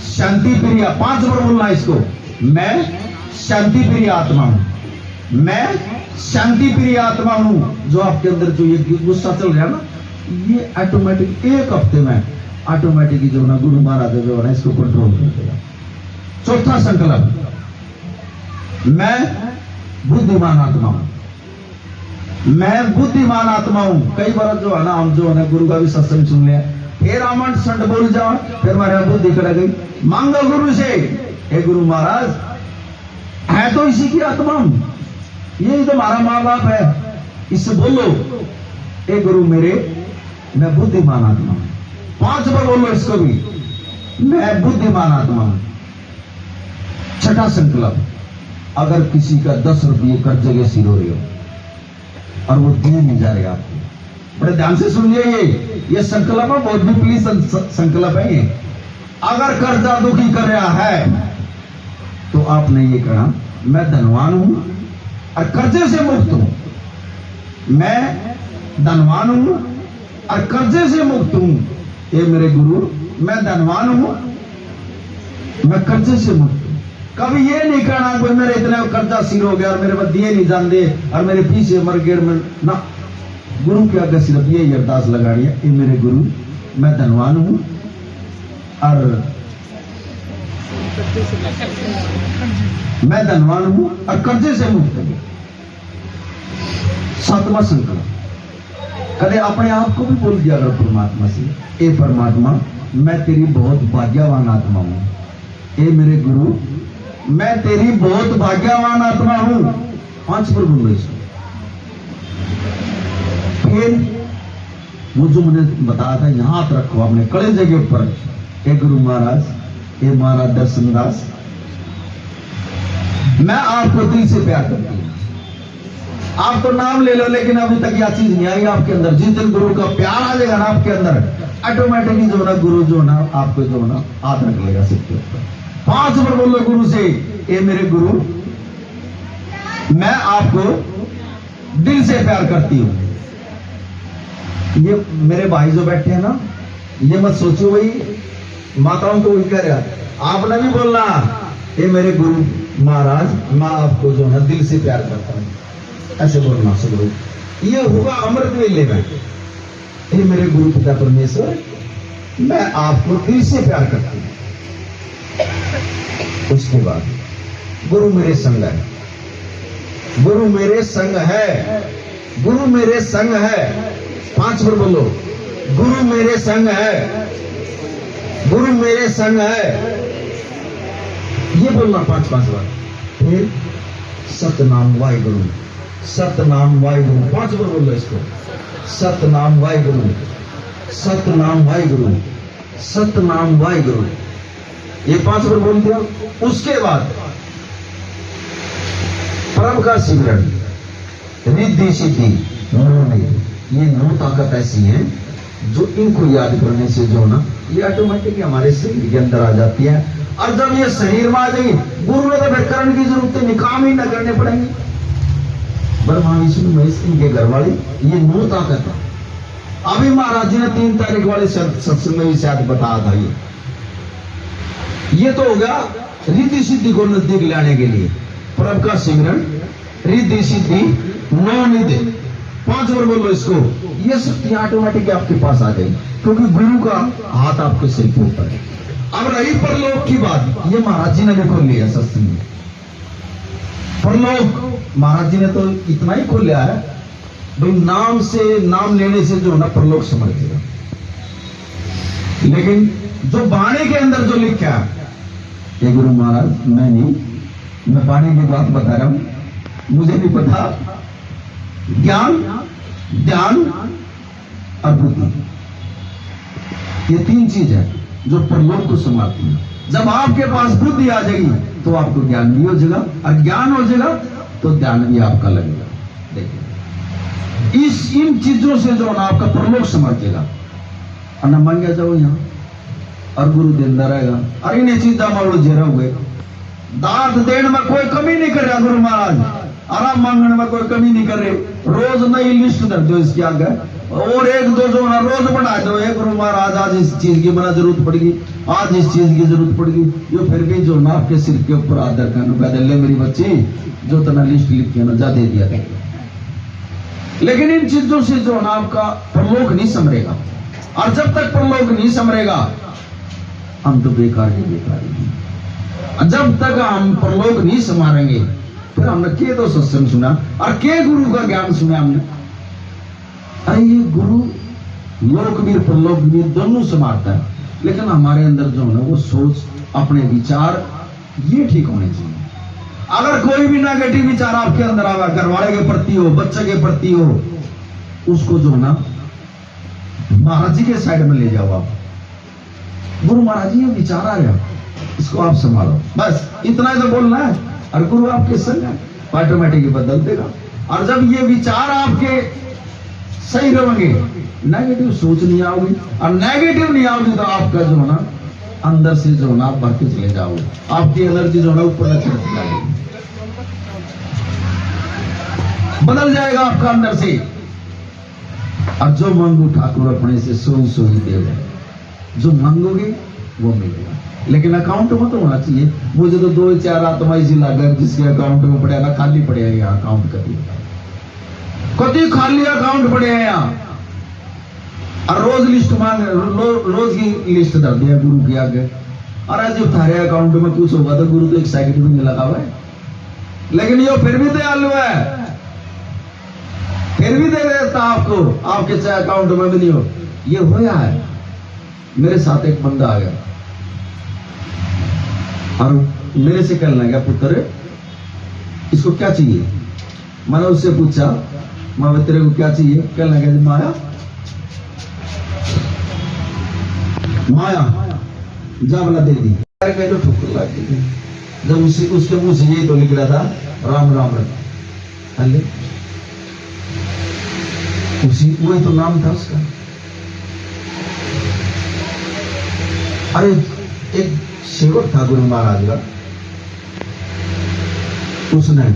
शांति प्रिय, 5 बार बोलना इसको, मैं शांति प्रिय आत्मा हूं, मैं शांति प्रिय आत्मा हूं। जो आपके अंदर जो ये गुस्सा चल रहा है ना, ये ऑटोमेटिक 1 हफ्ते में ऑटोमेटिक जो ना गुरु महाराज जो है ना इसको कंट्रोल कर देगा। चौथा संकल्प, मैं बुद्धिमान आत्मा हूं, मैं बुद्धिमान आत्मा हूं। कई बार जो है ना हम जो है ना गुरु का भी सत्संग सुन लिया, फिर आमंड संड बोल जाओ, फिर हमारे बुद्धि कड़ गई, मांगो गुरु से, हे गुरु महाराज है तो इसी की आत्मा हूं, ये तो हमारा माँ बाप है, इससे बोलो, हे गुरु मेरे, मैं बुद्धिमान आत्मा हूं। 5 बार बोलो इसको भी, मैं बुद्धिमान आत्मा हूं। छठा संकल्प, अगर किसी का 10 रुपये कर्ज के सिर हो रहे हो और वो दिए नहीं जा रहे आपको, बड़े ध्यान से सुनिए, ये संकल्प है, बहुत डीपली संकल्प है ये। अगर कर्जा दुखी कर रहा है तो आपने ये कहा, मैं धनवान हूं और कर्जे से मुक्त हूं, मैं धनवान हूं और कर्जे से मुक्त हूं। ये मेरे गुरु, मैं धनवान हूं, मैं कर्जे से मुक्त हूं। कभी ये नहीं कहना कोई मेरे इतना कर्जा सिर हो गया और मेरे पास दिए नहीं जानते और मेरे पीछे मर गए ना, गुरु के आगे सिर्फ ये अरदास लगानी है, ये मेरे गुरु, मैं धनवान हूं और मैं धनवान हूं और कर्जे से मुक्त हूं। 7वां संकल्प, कदे अपने आप को भी बोल दिया अगर परमात्मा से, ए परमात्मा मैं तेरी बहुत भाग्यवान आत्मा हूं, ए मेरे गुरु मैं तेरी बहुत भाग्यवान आत्मा हूं। 5 बार बोलो इसको। फिर वो जो मैंने बताया था, यहां हाथ रखो अपने कड़े जगह ऊपर, हे गुरु महाराज, हे महाराज दर्शन दास, मैं आपको दिल से प्यार करती हूं। आप तो नाम ले लो, लेकिन अभी तक यह चीज नहीं आई आपके अंदर। जिस दिन गुरु का प्यार आ जाएगा ना आपके अंदर, ऑटोमेटिकली जो ना गुरु जो ना आपको जो ना हाथ रख लेगा सिर के ऊपर। 5 बार बोलो गुरु से, ए मेरे गुरु मैं आपको दिल से प्यार करती हूं। ये मेरे भाई जो बैठे हैं ना, ये मत सोचो भाई माताओं को वही कह रहा, आपने भी बोलना, ए मेरे गुरु महाराज मैं आपको जो है दिल से प्यार करता हूं, ऐसे बोलना सब लोग। ये होगा अमृत वेले में, ए मेरे गुरु पिता परमेश्वर मैं आपको दिल से प्यार करता हूं। उसके बाद गुरु मेरे संग है, गुरु मेरे संग है, गुरु मेरे संग है। 5 बार बोलो, गुरु मेरे संग है, गुरु मेरे संग है, ये बोलना 5-5 बार। फिर सतनाम वाहिगुरु, सतनाम वाहिगुरु, 5 बार बोलो इसको, सतनाम वाहिगुरु, सतनाम वाहिगुरु, सतनाम वाहिगुरु, ये 5 बार बोल दिया। उसके बाद परम का सिमरन, रिद्धि सिद्धि, ये 9 ताकत ऐसी है जो इनको याद करने से जो ना ये ऑटोमेटिक हमारे शरीर के अंदर आ जाती है। और जब ये शरीर में आ जाएगी, गुरु ने तो फिर करने की जरूरत नहीं, काम ही ना करने पड़ेंगे। ब्रह्मा विष्णु महेश इनके घर वाले ये नो ताकत है। अभी महाराज जी ने 3 तारीख वाले सत्संग में भी शायद बताया था। ये तो होगा रिद्धि सिद्धि को नजदीक लाने के लिए प्रभु का सिमरन, रिद्धि सिद्धि, 9 निधि, 5 बार बोलो इसको। ये शक्ति ऑटोमेटिक आपके पास आ जाएगी, क्योंकि गुरु का हाथ आपके सिर के ऊपर है। अब रही परलोक की बात, ये महाराज जी ने भी खोल लिया सत्संग में। परलोक महाराज जी ने तो इतना ही खोल लिया है भाई, नाम से, नाम लेने से जो ना परलोक समझ गया। लेकिन जो बाणी के अंदर जो लिखा है, ये गुरु महाराज मैं नहीं, मैं बाणी की बात बता रहा हूं, मुझे नहीं पता। ज्ञान, ध्यान और बुद्धि, ये 3 चीज है जो परलोक को संभालती है। जब आपके पास बुद्धि आ जाएगी तो आपको ज्ञान भी हो जाएगा, और ज्ञान हो जाएगा तो ध्यान भी आपका लगेगा। देखिए इन चीजों से जो ना आपका परलोक समझेगा। और न मांगे जाओ यहाँ और गुरु देंदा रहेगा। और इन्हें चीजा मारो जेरा हुए दांत देने में कोई कमी नहीं कर रहा गुरु महाराज, आराम मांगने में कोई कमी नहीं कर रहे। रोज नई लिस्ट दर दो इसके आगे, और 1-2 जो ना रोज बढ़ा दो। गुरु महाराज आज इस चीज की बना जरूरत पड़ेगी, आज इस चीज की जरूरत पड़ेगी। जो फिर भी जो ना आपके सिर के ऊपर आदर करना ले मेरी बच्ची, जो तना लिस्ट लिखी है ना जा दे दिया। लेकिन इन चीजों से जो ना आपका परलोक नहीं समरेगा। और जब तक परलोक नहीं समरेगा हम तो बेकार ही बेकार ही। जब तक हम परलोक नहीं संवारेंगे, फिर हमने के तो सत्संग सुना और के गुरु का ज्ञान सुना हमने। अरे ये गुरु लोकवीर परलोकवीर दोनों संवारता है, लेकिन हमारे अंदर जो है वो सोच, अपने विचार ये ठीक होने चाहिए। अगर कोई भी नेगेटिव विचार आपके अंदर आवा, घरवाले के प्रति हो, बच्चे के प्रति हो, उसको जो ना महाराज जी के साइड में ले जाओ आप। गुरु महाराज जी ये विचार आ रहा, इसको आप संभालो, बस इतना ही तो बोलना है। और गुरु आपके संग है, ऑटोमेटिक बदल देगा। और जब ये विचार आपके सही रहेंगे, नेगेटिव सोच नहीं आओगी, और नेगेटिव नहीं आओगी तो आपका जो ना अंदर से जो ना आप बढ़ते चले जाओगे, आपकी एनर्जी जो ना ऊपर चढ़ती जाएगी, बदल जाएगा आपका अंदर से। और जो मांगो ठाकुर अपने से सोई देगा, जो मांगोगे वो मिलेगा। लेकिन अकाउंट में तो होना चाहिए। मुझे तो 2-4 आत्मा इसी लगा जिसके अकाउंट में पड़े ना, खाली पड़े हैं यहाँ अकाउंट कभी खाली अकाउंट पड़े हैं यहाँ। और रोज लिस्ट मांग, रोज की लिस्ट दर दिया गुरु के आगे। और आज जब थारे अकाउंट में कुछ होगा तो गुरु तो एक सेकंड भी नहीं लगा हुआ है, लेकिन ये फिर भी दयालु है, फिर भी दे देता आपको, आपके चाहे अकाउंट में भी नहीं हो। ये होया है। मेरे साथ एक बंदा आ गया और मेरे से कहने लगा, पुत्र इसको क्या चाहिए? मैंने उससे पूछा, माँ तेरे को क्या चाहिए? कहने लगा माया। माया जा वाला दे दी। तो ठुकर लग गई। जब उसके मुंह से यही तो निकला था, राम राम अल्ले, उसी वही तो नाम था उसका। अरे एक सेवक था गुरु महाराज का, उसने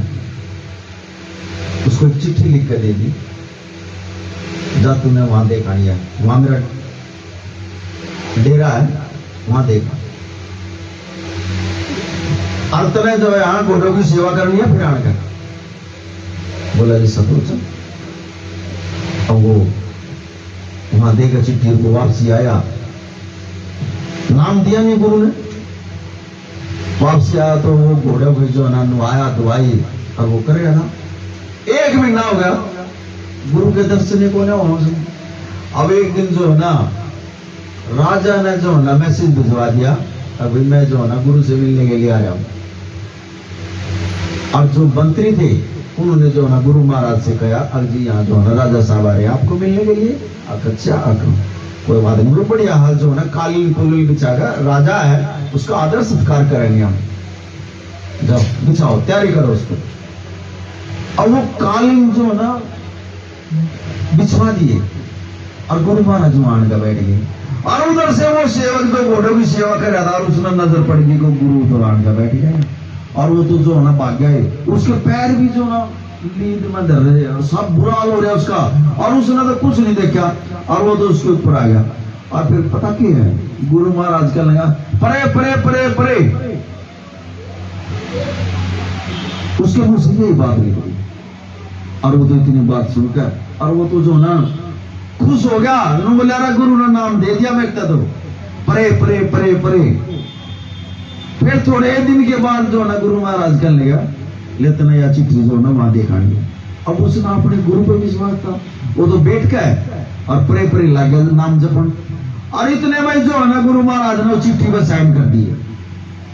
उसको एक चिट्ठी लिख कर दे दी, जा तूने वहां देखा नहीं है, वहां मेरा डेरा है, वहां देखा। और तने जो है यहाँ घोड़ों की सेवा करनी है, फिर आने का बोला जी सतोच। और वो वहां देखा चिट्ठी को, वापसी आया, नाम दिया नहीं गुरु ने। वापसी आया तो वो घोड़े को जो ना नुआया दुआई और वो करेगा ना। 1 महीना हो गया, गुरु के दर्शन को ना होना। अब एक दिन जो है ना राजा ने जो है ना मैसेज भिजवा दिया, अभी मैं जो है ना गुरु से मिलने के लिए आया हूं। और जो मंत्री थे उन्होंने जो है ना गुरु महाराज से कहा, अरे जी यहाँ जो है ना राजा साहब आ रहे हैं आपको मिलने के लिए। अच्छा कोई बात नहीं, बढ़िया हाल जो है ना कालीन कुलीन बिछाकर, राजा है उसका आदर सत्कार करेंगे हम। जब बिछाओ, तैयारी करो उसको। अब वो कालीन जो है ना बिछवा दिए और गुरु महाराज मान का बैठ गए और उधर से वो सेवक जो घोड़ों की सेवा कर रहा था और उसने नजर पड़ गई को गुरु तो आन का बैठ गया और वो तो जो ना भाग गए उसके पैर भी जो ना नींद में डर रहे हैं सब बुरा हाल हो रहा है उसका और उसने तो कुछ नहीं देखा और वो तो उसके ऊपर आ गया और फिर पता क्या है गुरु महाराज का लगा परे परे परे परे उसके मुंह से यही बात निकली और वो तो इतनी बात सुनकर और वो तो जो ना खुश हो गया नु बोला गुरु ने नाम दे दिया मेरे तो परे परे परे परे। फिर थोड़े दिन के बाद जो ना गुरु महाराज कर लेगा लेते ना या चिट्ठी जो ना वहां देखाएंगे अब उसने अपने गुरु पर विश्वास था वो तो बैठ के और परे परे लग गया नाम जपन और इतने में जो है ना गुरु महाराज ने चिट्ठी पर साइन कर दी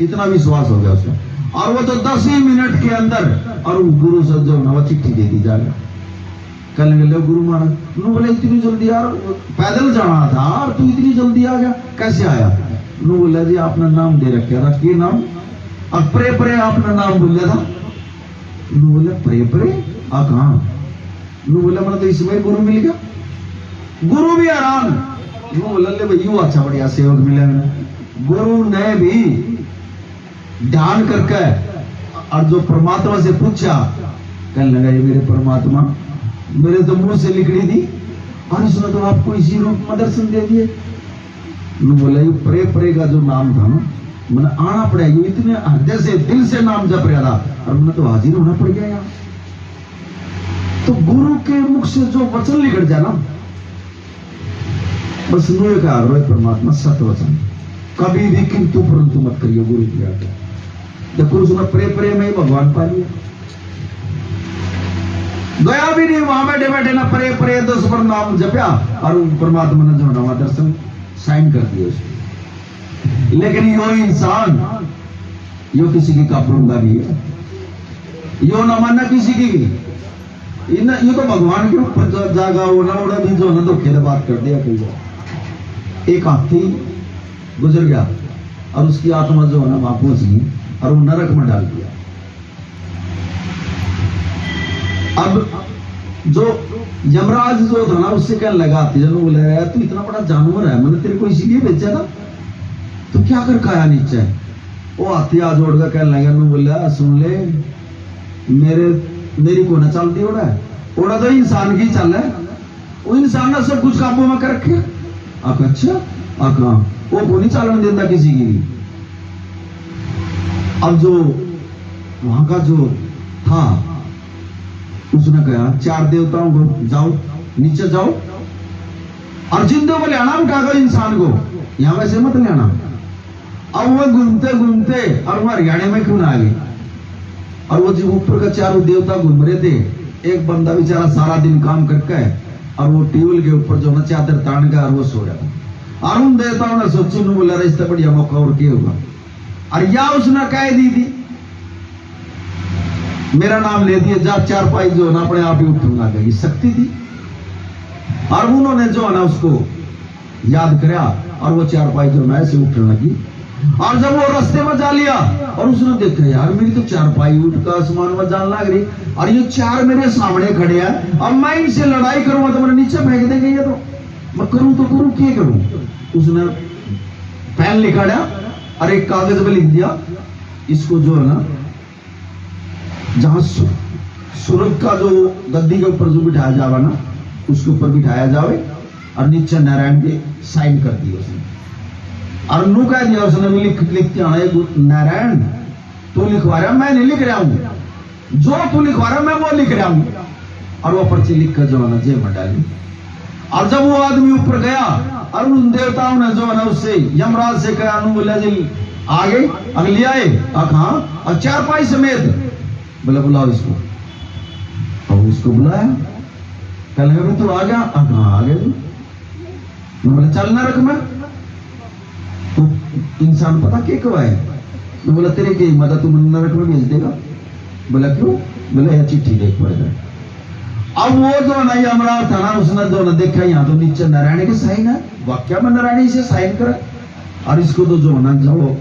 इतना विश्वास हो गया उसका और वो तो 10 ही मिनट के अंदर और गुरु से जो ना वो चिट्ठी दे दी जाएगा कल मिले गुरु महाराज नु बोले इतनी जल्दी यार पैदल जाना था और तू इतनी जल्दी आ गया कैसे आया नु बोला जी आपने नाम दे रखा था कि नाम अब परे परे आपने नाम बोला था नु बोला परे परे आ कहा नु बोला मैंने तो इसमें गुरु मिल गया गुरु भी हैरान नु बोला ले भाई यू अच्छा बढ़िया सेवक मिला गुरु ने भी ध्यान करके और जो परमात्मा से पूछा कहने लगा ये मेरे परमात्मा मेरे तो मुंह से लिखड़ी थी और इसने तो आपको इसी रूप में दर्शन दे दिए बोला ये परे परे का जो नाम था ना मैंने आना पड़ेगा इतने हृदय से दिल से नाम जप रहा था और मैंने तो हाजिर होना पड़ गया यहाँ तो गुरु के मुख से जो वचन निकल जाए ना बस नुए का आग्रह परमात्मा सत्य वचन कभी भी किंतु परंतु मत करिए गुरु की आज्ञा जब गुरु सुना परे परे में ही भगवान पा लिया गया भी नहीं वहां बैठे बैठे ना परे परे 10 पर नाम जपया और परमात्मा ने जो नवा दर्शन साइन कर दिया उसको लेकिन यो इंसान यो किसी की कापरूंगा भी है यो न मानना किसी की ये तो भगवान के ऊपर जागा होना उड़ा भी जो ना धोखे से बात कर दिया कई एक हाथी गुजर गया और उसकी आत्मा जो है ना वहां पहुंच गई और वो नरक में डाल दिया अब जो यमराज जो था ना उससे क्या लगा जनो बोले रहा तू इतना बड़ा जानवर है मैंने तेरे को इसीलिए भेजा था तो क्या कर खाया नीचे वो हाथी आज जोड़ कर कहने लगा बोला सुन ले मेरी को ना चलती ओड़ा तो इंसान की चल है वो इंसान ने सब कुछ काबू में कर रखे अच्छा आका वो को नहीं चालन देता किसी की भी अब जो वहां का जो था उसने कहा 4 देवताओं को जाओ नीचे जाओ और जिंदे को लेना उठाकर इंसान को यहां वैसे मत लेना अब वो घूमते घूमते और वो हरियाणा में क्यों ना आ गई और वो जो ऊपर का 4 देवता घूम रहे थे एक बंदा बेचारा सारा दिन काम करके और वो टेबल के ऊपर जो ना चादर तान का और वो सो रहा था और उन देवताओं ने सोची नु बोला इससे बढ़िया मौका और क्या होगा और या उसने कह दी थी मेरा नाम ले दिया जा 4 पाई जो ना अपने आप ही उठना गई शक्ति थी और उन्होंने जो है ना उसको याद कराया और वो 4 पाई जो ना ऐसे उठने लगी और जब वो रास्ते में जा लिया और उसने देखा यार मेरी तो 4 पाई उठ का आसमान में जान लग रही और ये 4 मेरे सामने खड़े हैं अब मैं इनसे लड़ाई करूंगा तो मैंने नीचे फेंक देंगे ये तो मैं करूं तो करूं क्या करूं उसने पेन लिखाया और एक कागज पे लिख दिया इसको जो है ना जहां सूरज का जो गद्दी के ऊपर जो बिठाया जावा ना उसके ऊपर बिठाया जावे और नीचे नारायण के साइन कर दिए उसने और नू कह दिया उसने भी लिखते आना नारायण तू लिखवा रहा मैं नहीं लिख रहा हूं जो तू लिखवा रहा मैं वो लिख रहा हूं और वो पर्ची लिख कर जो है ना जेब में डाली और जब वो आदमी ऊपर गया और उन देवताओं ने जो है ना उससे यमराज से कहा बोला जी आ गए अगली आए कहा और 4 पाई समेत बोला बुलाओ इसको और उसको बुलाया कल तू आ गया कहा आ गया बोला चल ना रख मैं तो इंसान पता क्या कवाए तो बोला तेरे की मदद तू नरक में भेज देगा बोला क्यों बोला यह चिट्ठी देख पड़ेगा अब वो जो ना यमराज था ना उसने जो ना देखा यहाँ तो नीचे नारायण के साइन है वाक्य में नारायण से साइन करे और इसको तो जो ना जो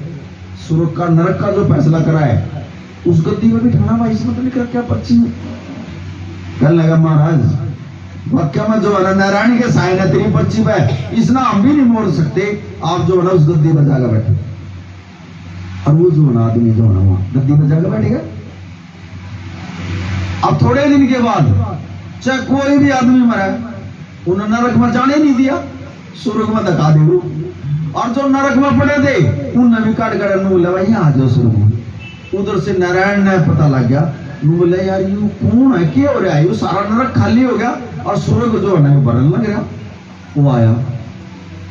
सुरख का नरक का जो फैसला करा है उस गद्दी में बिठाना भाई इसमें तो लिख रखा पर्ची में कहने लगा महाराज वाक्य में जो है ना नारायण के साइन है तेरी पर्ची पे, इसना हम भी नहीं मोड़ सकते। आप जो है ना उस गद्दी पर जाकर बैठे, और वो जो ना आदमी जो है ना वहां गद्दी पर जाकर बैठेगा। अब थोड़े दिन के बाद चाहे कोई भी आदमी मरा, उन्हें नरक में जाने नहीं दिया, स्वर्ग में धका दे वो। और जो नरक में पड़े थे उन्हें भी काट कर बोला भाई आ जाओ स्वर्ग में। उधर से नारायण ने पता लग गया, बोले यार ये कौन है, क्या हो रहा है, ये सारा नरक खाली हो गया और स्वर्ग जो है ना भरने लग गया। वो आया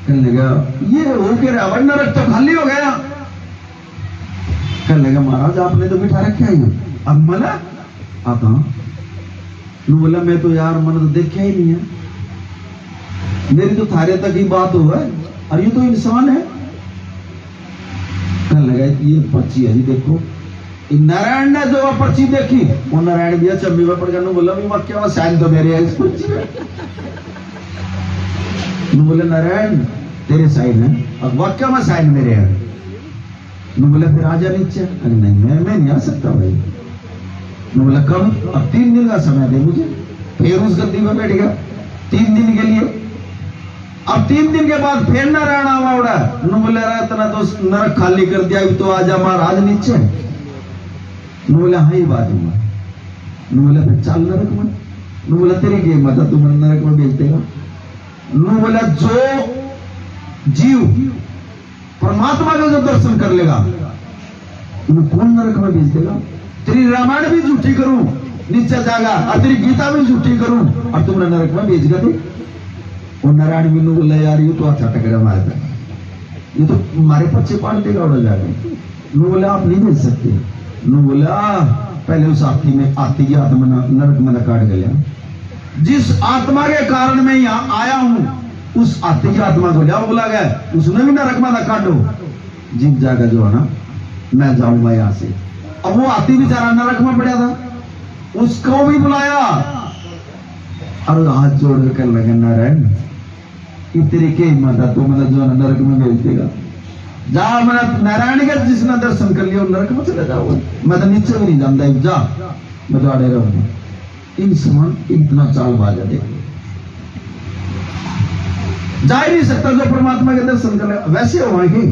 कहने लगा ये हो क्या रहा भाई, नरक तो खाली हो गया। कहने लगा महाराज आपने तो बिठा रखा है, अब मला आता बोला मैं तो यार मैंने तो देखा ही नहीं है, मेरी तो थारे तक ही बात हो है, और ये तो इंसान है। कहने लगा ये पर्ची है जी देखो। नारायण ने जो पर्ची देखी, वो नारायण दिया चम्बी में पड़ गया, बोला भी वाक्य में साइन तो मेरे है इस पर्ची में। बोले नारायण तेरे साइन है, अब वाक्य में साइन मेरे है। बोले फिर आ जा नीचे। नहीं मैं नहीं आ सकता भाई। बोला कब? अब 3 दिन का समय दे मुझे। फिर उस गद्दी में बैठ गया 3 दिन के लिए। अब 3 दिन के बाद फिर नारायण आवा उड़ा, बोले इतना तो नरक खाली कर दिया, तो आजा महाराज नीचे। बोला हाँ ही बात हुआ। बोला फिर चल नरक में। बोला तेरी गेम था, तुम नरक में भेज देगा। बोला जो जीव परमात्मा का जो दर्शन कर लेगा उन्हें कौन नरक में भेज देगा। तेरी रामायण भी झूठी करूं नीचे जाएगा, और तेरी गीता भी झूठी करूं और तुमने नरक में भेज गए। और नारायण भी बोला यार ये तो अच्छा टकरा मारता, ये तो हमारे पीछे पाल देगा उड़ा जाएगा। बोला आप नहीं भेज सकते। बोला पहले उस आती की आत्मा नरक में काट गया, जिस आत्मा के कारण मैं यहाँ आया हूं उस आती की आत्मा को लिया बोला गया, उसने भी नरक में काटो। जीत जाएगा जो है ना, मैं जाऊंगा यहां से। अब वो आती बेचारा नरक में पड़ा था, उसको भी बुलाया और हाथ जोड़ कर कहने लगे नारायण तेरी के हिम्मत है, तो मतलब जो है नरक में भेज देगा। जा मैंने नारायण के जिसने दर्शन कर लिया नरक में चले जाओ, मैं तो नीचे भी नहीं जानता, जा मैं तो आड़े रहूंगा। इन समान इतना चाल बाजा देख जा ही नहीं सकता जो परमात्मा के दर्शन कर ले। वैसे होंगे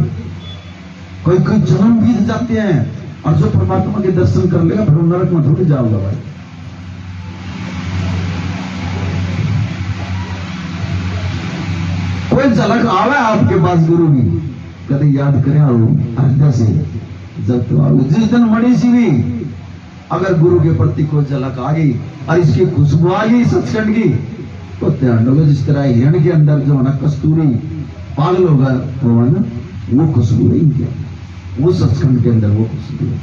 कोई कोई जन्म बीत जाते हैं, और जो परमात्मा के दर्शन कर लेगा फिर नरक में थोड़ी जाओगा भाई। कोई झलक आवे आपके पास गुरु की, कभी याद करें आज्ञा से जब तो आओगे। जिस दिन मणि सी भी अगर गुरु के प्रति कोई झलक आ गई और इसकी खुशबू आ गई सत्संग की, तो ध्यान रखो जिस तरह हिरण के अंदर जो है ना कस्तूरी पागल होगा वो है ना, वो खुशबू नहीं क्या, वो सत्संग के अंदर वो खुशबू है।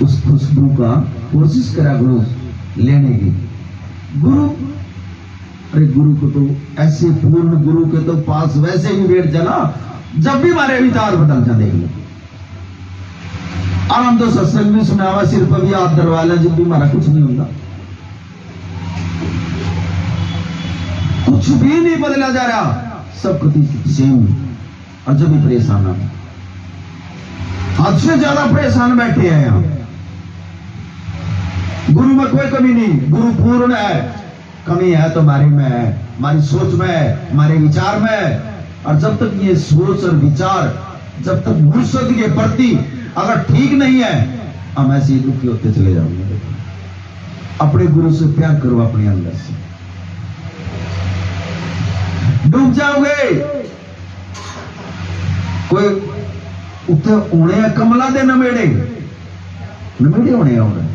उस खुशबू का कोशिश करा गुरु लेने की। गुरु अरे गुरु को तो ऐसे पूर्ण गुरु के तो पास वैसे ही बैठ जाना जब भी हमारे विचार बदल जा। देख लो और हम तो सत्संग भी सुना हुआ, सिर पर भी हाथ धरवा लें जब भी हमारा कुछ नहीं होगा, कुछ भी नहीं बदला जा रहा, सब कुछ सेम। और जब भी परेशान है, हद से ज्यादा परेशान बैठे हैं यहां। गुरु में कोई कमी नहीं, गुरु पूर्ण है। कमी है तो हमारी में है, हमारी सोच में है, हमारे विचार में है। और जब तक ये सोच और विचार जब तक मुर्शद के प्रति अगर ठीक नहीं है, हम ऐसे ही दुखी होते चले जाओगे। अपने गुरु से प्यार करो, अपने अंदर से डूब जाओगे। कोई उत्थे होने कमला दे नमेड़े होने होने,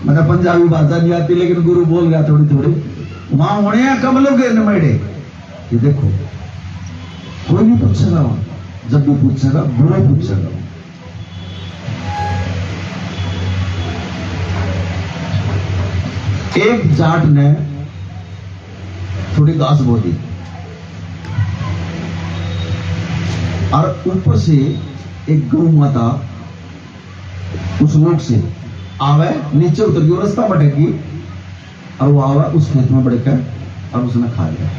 मतलब पंजाबी भाषा नहीं आती लेकिन गुरु बोल गया थोड़ी थोड़ी, वहां होने कमलों के नमेड़े। ये देखो कोई नहीं पूछेगा, जब भी पूछेगा गुरु पूछेगा। एक जाट ने थोड़ी घास बो दी और ऊपर से एक गौ माता उस लोग से आवे, नीचे उतर गई, रास्ता भटकी और वो आवा उस खेत में बढ़कर और उसने खा लिया।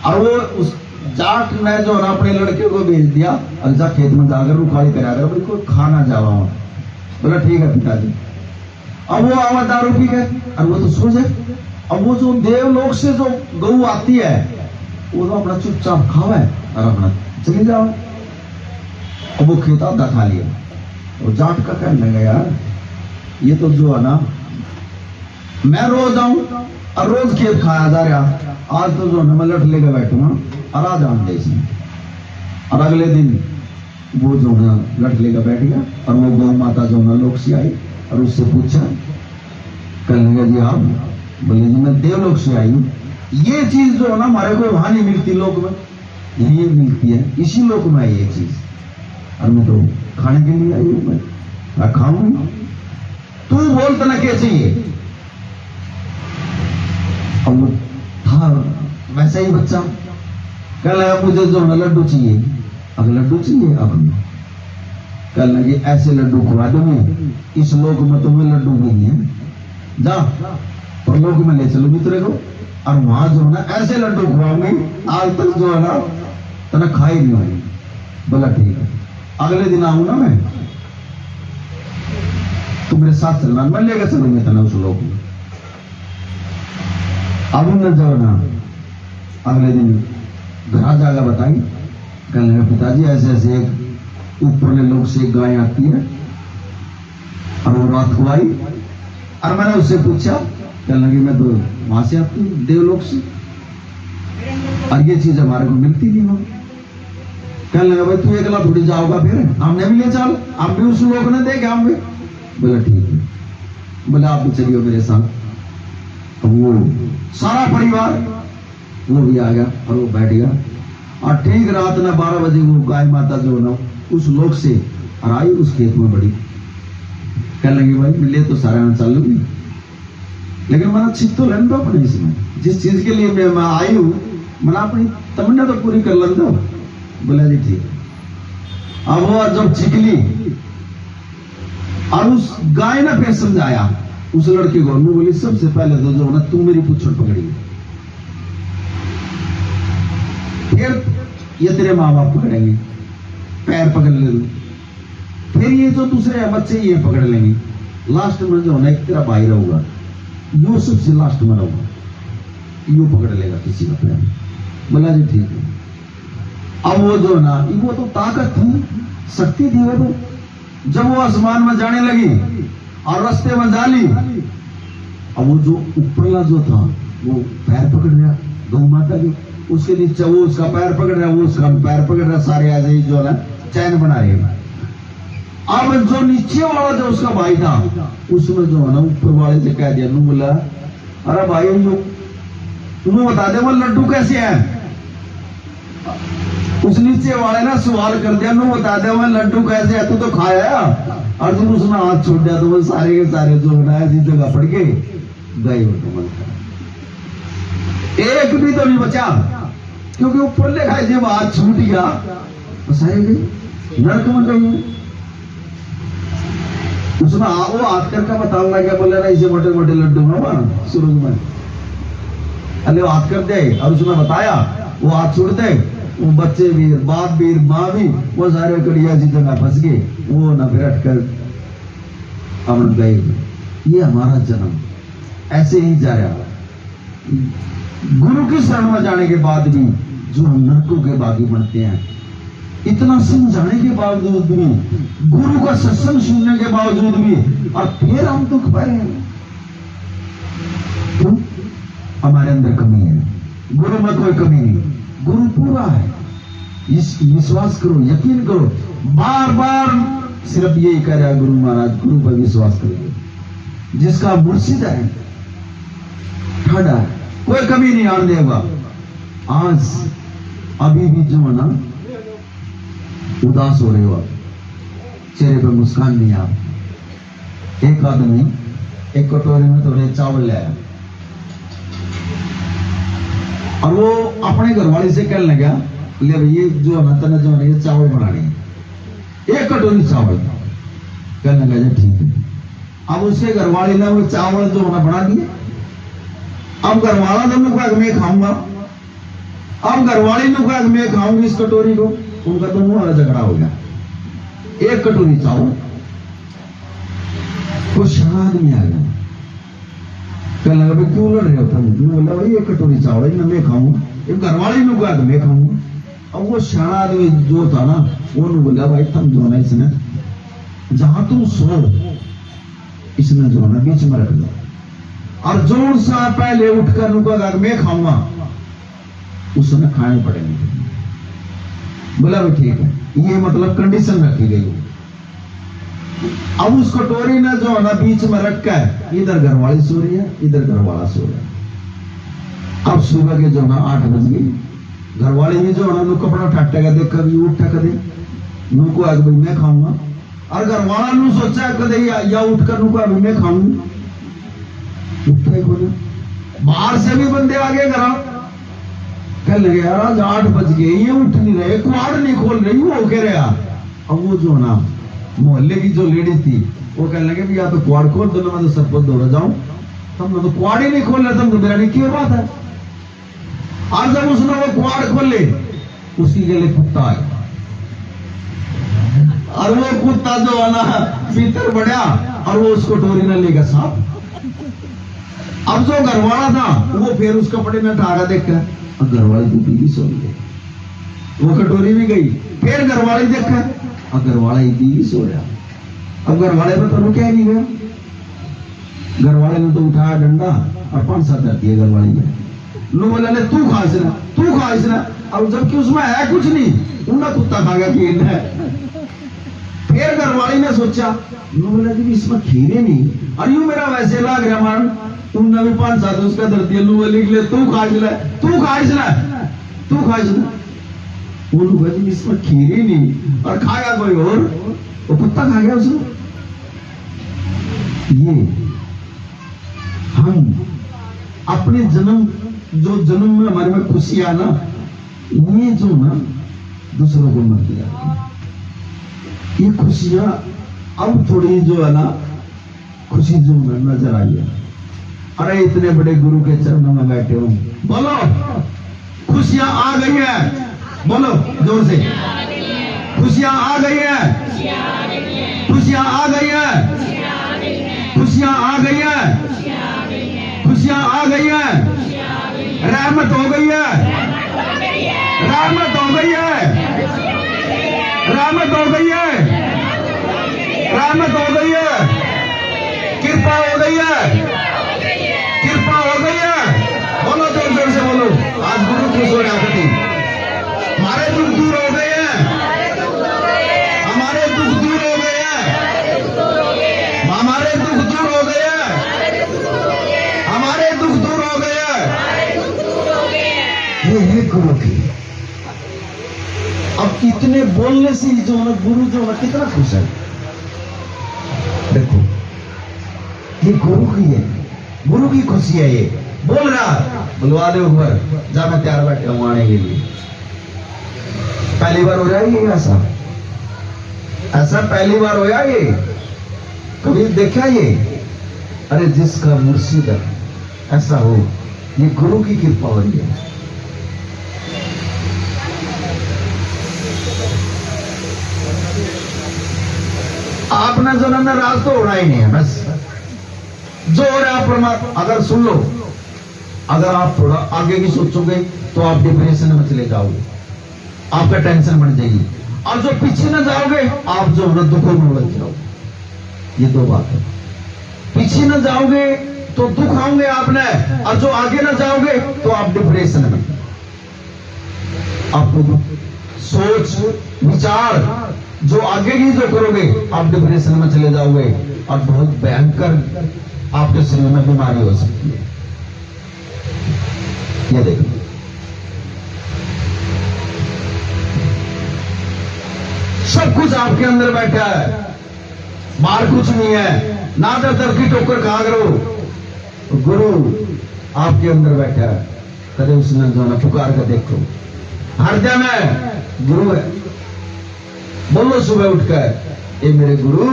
और वो उस जाट ने जो ना अपने लड़के को भेज दिया और जा खेत में जाकर उखाड़ी करा कर कोई खाना जावा। बोला ठीक है पिताजी। अब वो आवा दारू पी के और वो तो सो जाए। अब वो जो देवलोक से जो गऊ आती है वो तो अपना चुपचाप खावा है और अपना चले जाओ। अब वो खेता था खा लिया, वो जाट का कहने लगा यार ये तो जो है ना मैं रोज आऊं और रोज खेत खाया जा रहा, आज तो जो है मैं लट लेकर बैठूंगा और आ जाऊं देश में। और अगले दिन वो जो है लट लेकर बैठ गया और वो गौ माता जो है लोक से आई और उससे पूछा, कहने लगा जी आप? बोले जी मैं देवलोक से आई हूँ, ये चीज जो है ना हमारे को वहां नहीं मिलती लोक में, यही मिलती है, इसी लोक में आई ये चीज और मैं तो खाने के लिए आई हूँ, मैं खाऊंगी। तू बोल तना क्या चाहिए? अब वो था वैसा ही बच्चा, कह लगा मुझे जो है लड्डू चाहिए। अब लड्डू चाहिए, अब कह लगे ऐसे लड्डू खुआ दूंगे इस लोक में तुम्हें लड्डू भी नहीं है, जा पर लोक में ले चलो मित्र को और वहां जो है ना ऐसे लड्डू खुआऊंगी आज तक जो है ना तना खाई नहीं होगी। बोला ठीक है, अगले दिन आऊंगा मैं, तुम मेरे साथ चलना, मैं लेकर चलूंगा तना उस लोक में। अब उन्होंने जो ना अगले दिन घर जाकर बताई, कहने लगे पिताजी ऐसे ऐसे एक ऊपरले लोग से एक गाय आती है और वो रात को आई और मैंने उससे पूछा, कहने लगी मैं तो वहां से आती हूँ देवलोक से और ये चीज हमारे को मिलती नहीं हो। कहने लगा भाई तू अकेला थोड़ी जाओगा, फिर हमने भी ले चल, हम भी उस लोग ने देखे हम भी। बोला ठीक है, बोला आप भी चलिए मेरे साथ। वो सारा परिवार वो भी आ गया और वो बैठ गया और ठीक रात ना 12 बजे वो गाय माता जो ना उस लोक से और आई उस खेत में बड़ी। कहने लगी भाई मिले तो सारा में चल लूंगी लेकिन मैंने छिप तो लेन दो अपने, इसमें जिस चीज के लिए मैं आई हूं मैंने अपनी तमन्ना तो पूरी कर लेन दो। बोला जी ठीक। अब वो जब छिकली और उस गाय ने फिर समझाया उस लड़के को, बोली सबसे पहले तो जो ना तू मेरी पूछड़ पकड़ी, फिर ये तेरे माँ बाप पकड़ेंगे, पैर पकड़ लेंगे, फिर ये जो दूसरे बच्चे ये पकड़ लेंगे, लास्ट में जो है ना एक तेरा भाई रहूंगा, यो सबसे लास्ट में रहूंगा, यो पकड़ लेगा किसी का पैर। बोला जी ठीक है। अब वो जो ना वो तो ताकत थी, शक्ति थी वो तो, जब वो आसमान में जाने लगी और रास्ते में डाली, अब वो जो ऊपरला जो था वो पैर पकड़ रहा गौ माता के, उसके नीचे वो उसका पैर पकड़ रहा, वो उसका पैर पकड़ रहा, सारे ऐसे ही जो है चैन बना रहे हैं। अब जो नीचे वाला जो उसका भाई था उसमें जो है ना ऊपर वाले से कह दिया, बोला अरे भाई जो तुम्हें बता दे वो लड्डू कैसे है। उस नीचे वाले ने सवाल कर दिया, नु बता दे वो लड्डू कैसे है, तू तो खाया और तुम उसने हाथ छोड़ दिया तो वो सारे के सारे जो है ऐसी जगह पड़ के गए। एक भी तो नहीं बचा क्योंकि ऊपर लिखा है जब हाथ छूट गया तो सारे गई नरक में गई। उसमें वो हाथ करके बताने लगा, बोले ना इसे मोटे मोटे लड्डू में शुरू में अरे हाथ कर दे और उसने बताया वो हाथ छूट दे, वो बच्चे भी बाप भी माँ भी वो सारे कड़िया सी जगह फंस गए, वो न फिर हटकर अमन गए। ये हमारा जन्म ऐसे ही जा रहा। गुरु की शरण में जाने के बाद भी जो हम नरकों के बागी बनते हैं, इतना समझाने के बावजूद भी, गुरु का सत्संग सुनने के बावजूद भी, और फिर हम दुख पा रहे हैं। क्यों? हमारे अंदर कमी है। गुरु में कोई कमी नहीं, गुरु पूरा है। इस विश्वास करो, यकीन करो, बार बार सिर्फ यही कह रहा गुरु महाराज, गुरु पर विश्वास करिए। जिसका मुर्शिद है ठाडा है, कोई कमी नहीं आने देगा। आज अभी भी जो है ना उदास हो रहे हो, चेहरे पर मुस्कान नहीं आ। एक आदमी एक कटोरी में थोड़े चावल लाया और वो अपने घरवाली से कहने लगा, ले भैया जो है ना तना जो है चावल बनाने, एक कटोरी चावल। कहने लगा ठीक है। अब उसके घरवाली ने वो चावल जो है बना दिए। अब घरवाला तो कहा मैं खाऊंगा, अब घरवाली ने कहा मैं खाऊंगी इस कटोरी को। उनका दोनों वाला झगड़ा हो गया। एक कटोरी चावल कुछ शाना आदमी आ गया, कहने लगा क्यों लड़ रहे हो तुम? बोला भाई ये कटोरी चावल ही ना मैं खाऊंगा, ये घर वाले ही लोग मैं खाऊंगा। अब वो शाना आदमी जो था ना वो बोला भाई तुम जो ना इसने जहां तुम सो इसने जो ना बीच में रख दो और जोर सा पहले उठकर नुका मैं खाऊंगा, उसने खाने पड़ेंगे। बोला भाई ठीक है, ये मतलब कंडीशन रखी गई। अब उस कटोरी ने जो है ना बीच में रख कर इधर घरवाली सो रही है, इधर घरवाला सो रहा है। अब सुबह के जो ना 8 बज गई, घरवाली भी जो है ना कपड़ा ठाटेगा देख कभी उठ कदे नू को आग भाई मैं खाऊंगा, और घरवाला नू सोचा कदे या उठ कर नू को अभी मैं खाऊंगा। उठा ही बोले, बाहर से भी बंदे आ गए घर, कह लगे यार आज 8 बज गए ये उठ नहीं रहे, कुआड़ नहीं खोल रही, वो कह रहा। अब वो जो ना मोहल्ले की जो लेडी थी वो कहने लगे भी या तो कुआड़ खोल दो ना मैं तो सरपंच दौड़ा जाऊं, तुम तो कुआड़ ही नहीं खोल रहे, तुम तो मेरा की बात है। और जब उसने वो कुआड़ खोले उसकी गले कुत्ता है, और वो कुत्ता जो है ना भीतर बढ़ा और वो उसको टोरी न लेगा साहब। अब जो घरवाला था वो फिर उस कपड़े में ठागा देखकर, और घरवाली की बीवी सो गई, वो कटोरी भी गई, फिर घरवाली देखकर और घरवाला ही बीवी सो रहा। अब घरवाले पर तो क्या नहीं गया, घरवाले ने तो उठाया डंडा और 5-7 दर दिए घरवाली ने। लो बोला ले तू खा इसना, तू खा इसना। अब जबकि उसमें है कुछ नहीं, उनका कुत्ता खा गया खीर है। फिर घरवाली ने सोचा, लो बोला कि इसमें खीरे नहीं, और यूं मेरा वैसे लाग रहा मान, उनने भी 5-7 उसका दर दिया। लो बोले ले तू खा इसना, तू खा इसना, तू खा इसना। वो लोग इसमें खीरे नहीं और खाया कोई और, वो कुत्ता खा गया उसने। ये हम अपने जन्म में हमारे में खुशियां ना, ये जो ना दूसरों को मत दिया, ये खुशियां अब थोड़ी जो है ना खुशी जो नजर आई है। अरे इतने बड़े गुरु के चरणों में बैठे हो, बोलो खुशियां आ गई है, बोलो जोर से, खुशियां आ गई है, खुशियां आ गई है, खुशियां आ गई है, खुशियां आ गई है, रहमत हो गई है, रहमत हो गई है, रहमत हो गई है, रहमत हो गई है, कृपा हो गई है, कृपा हो गई है। बोलो जोर जोर से बोलो, आज गुरु खुश हो रहा है, हमारे दुख दूर हो गए हैं, हमारे दुख दूर हो गए हैं, हमारे दुख दूर हो गए हैं, हमारे दुख दूर हो गए हैं। ये है गुरु की। अब इतने बोलने से जो है गुरु जो है कितना खुश है। देखो ये गुरु की है, गुरु की खुशी है। ये बोल रहा, बुलवा दे ऊपर, जा मैं तैयार बैठा हूं आने के लिए। पहली बार हो जाएगी ऐसा, ऐसा पहली बार होया ये, कभी देखा ये? अरे जिसका मुर्शिद ऐसा हो, ये गुरु की कृपा हो रही है। आपने जो ना राज तो उड़ा ही नहीं है, बस जो हो रहा है परमात्मा। अगर सुन लो, अगर आप थोड़ा आगे की सोचोगे तो आप डिप्रेशन में चले जाओगे, आपका टेंशन बढ़ जाएगी, और जो पीछे न जाओगे आप जो है दुखों में उलझ जाओगे। ये दो बात है, पीछे न जाओगे तो दुख आओगे आपने, और जो आगे न जाओगे तो आप डिप्रेशन में। आपको सोच विचार जो आगे की जो करोगे आप डिप्रेशन में चले जाओगे, और बहुत भयंकर आपके शरीर में बीमारी हो सकती है। ये देखो, सब कुछ आपके अंदर बैठा है, बाहर कुछ नहीं है। ना दर की ठोकर खा करो, गुरु आपके अंदर बैठा है। कदे उसने जो ना पुकार कर देखो, हृदय में गुरु है। बोलो सुबह उठकर, ये मेरे गुरु,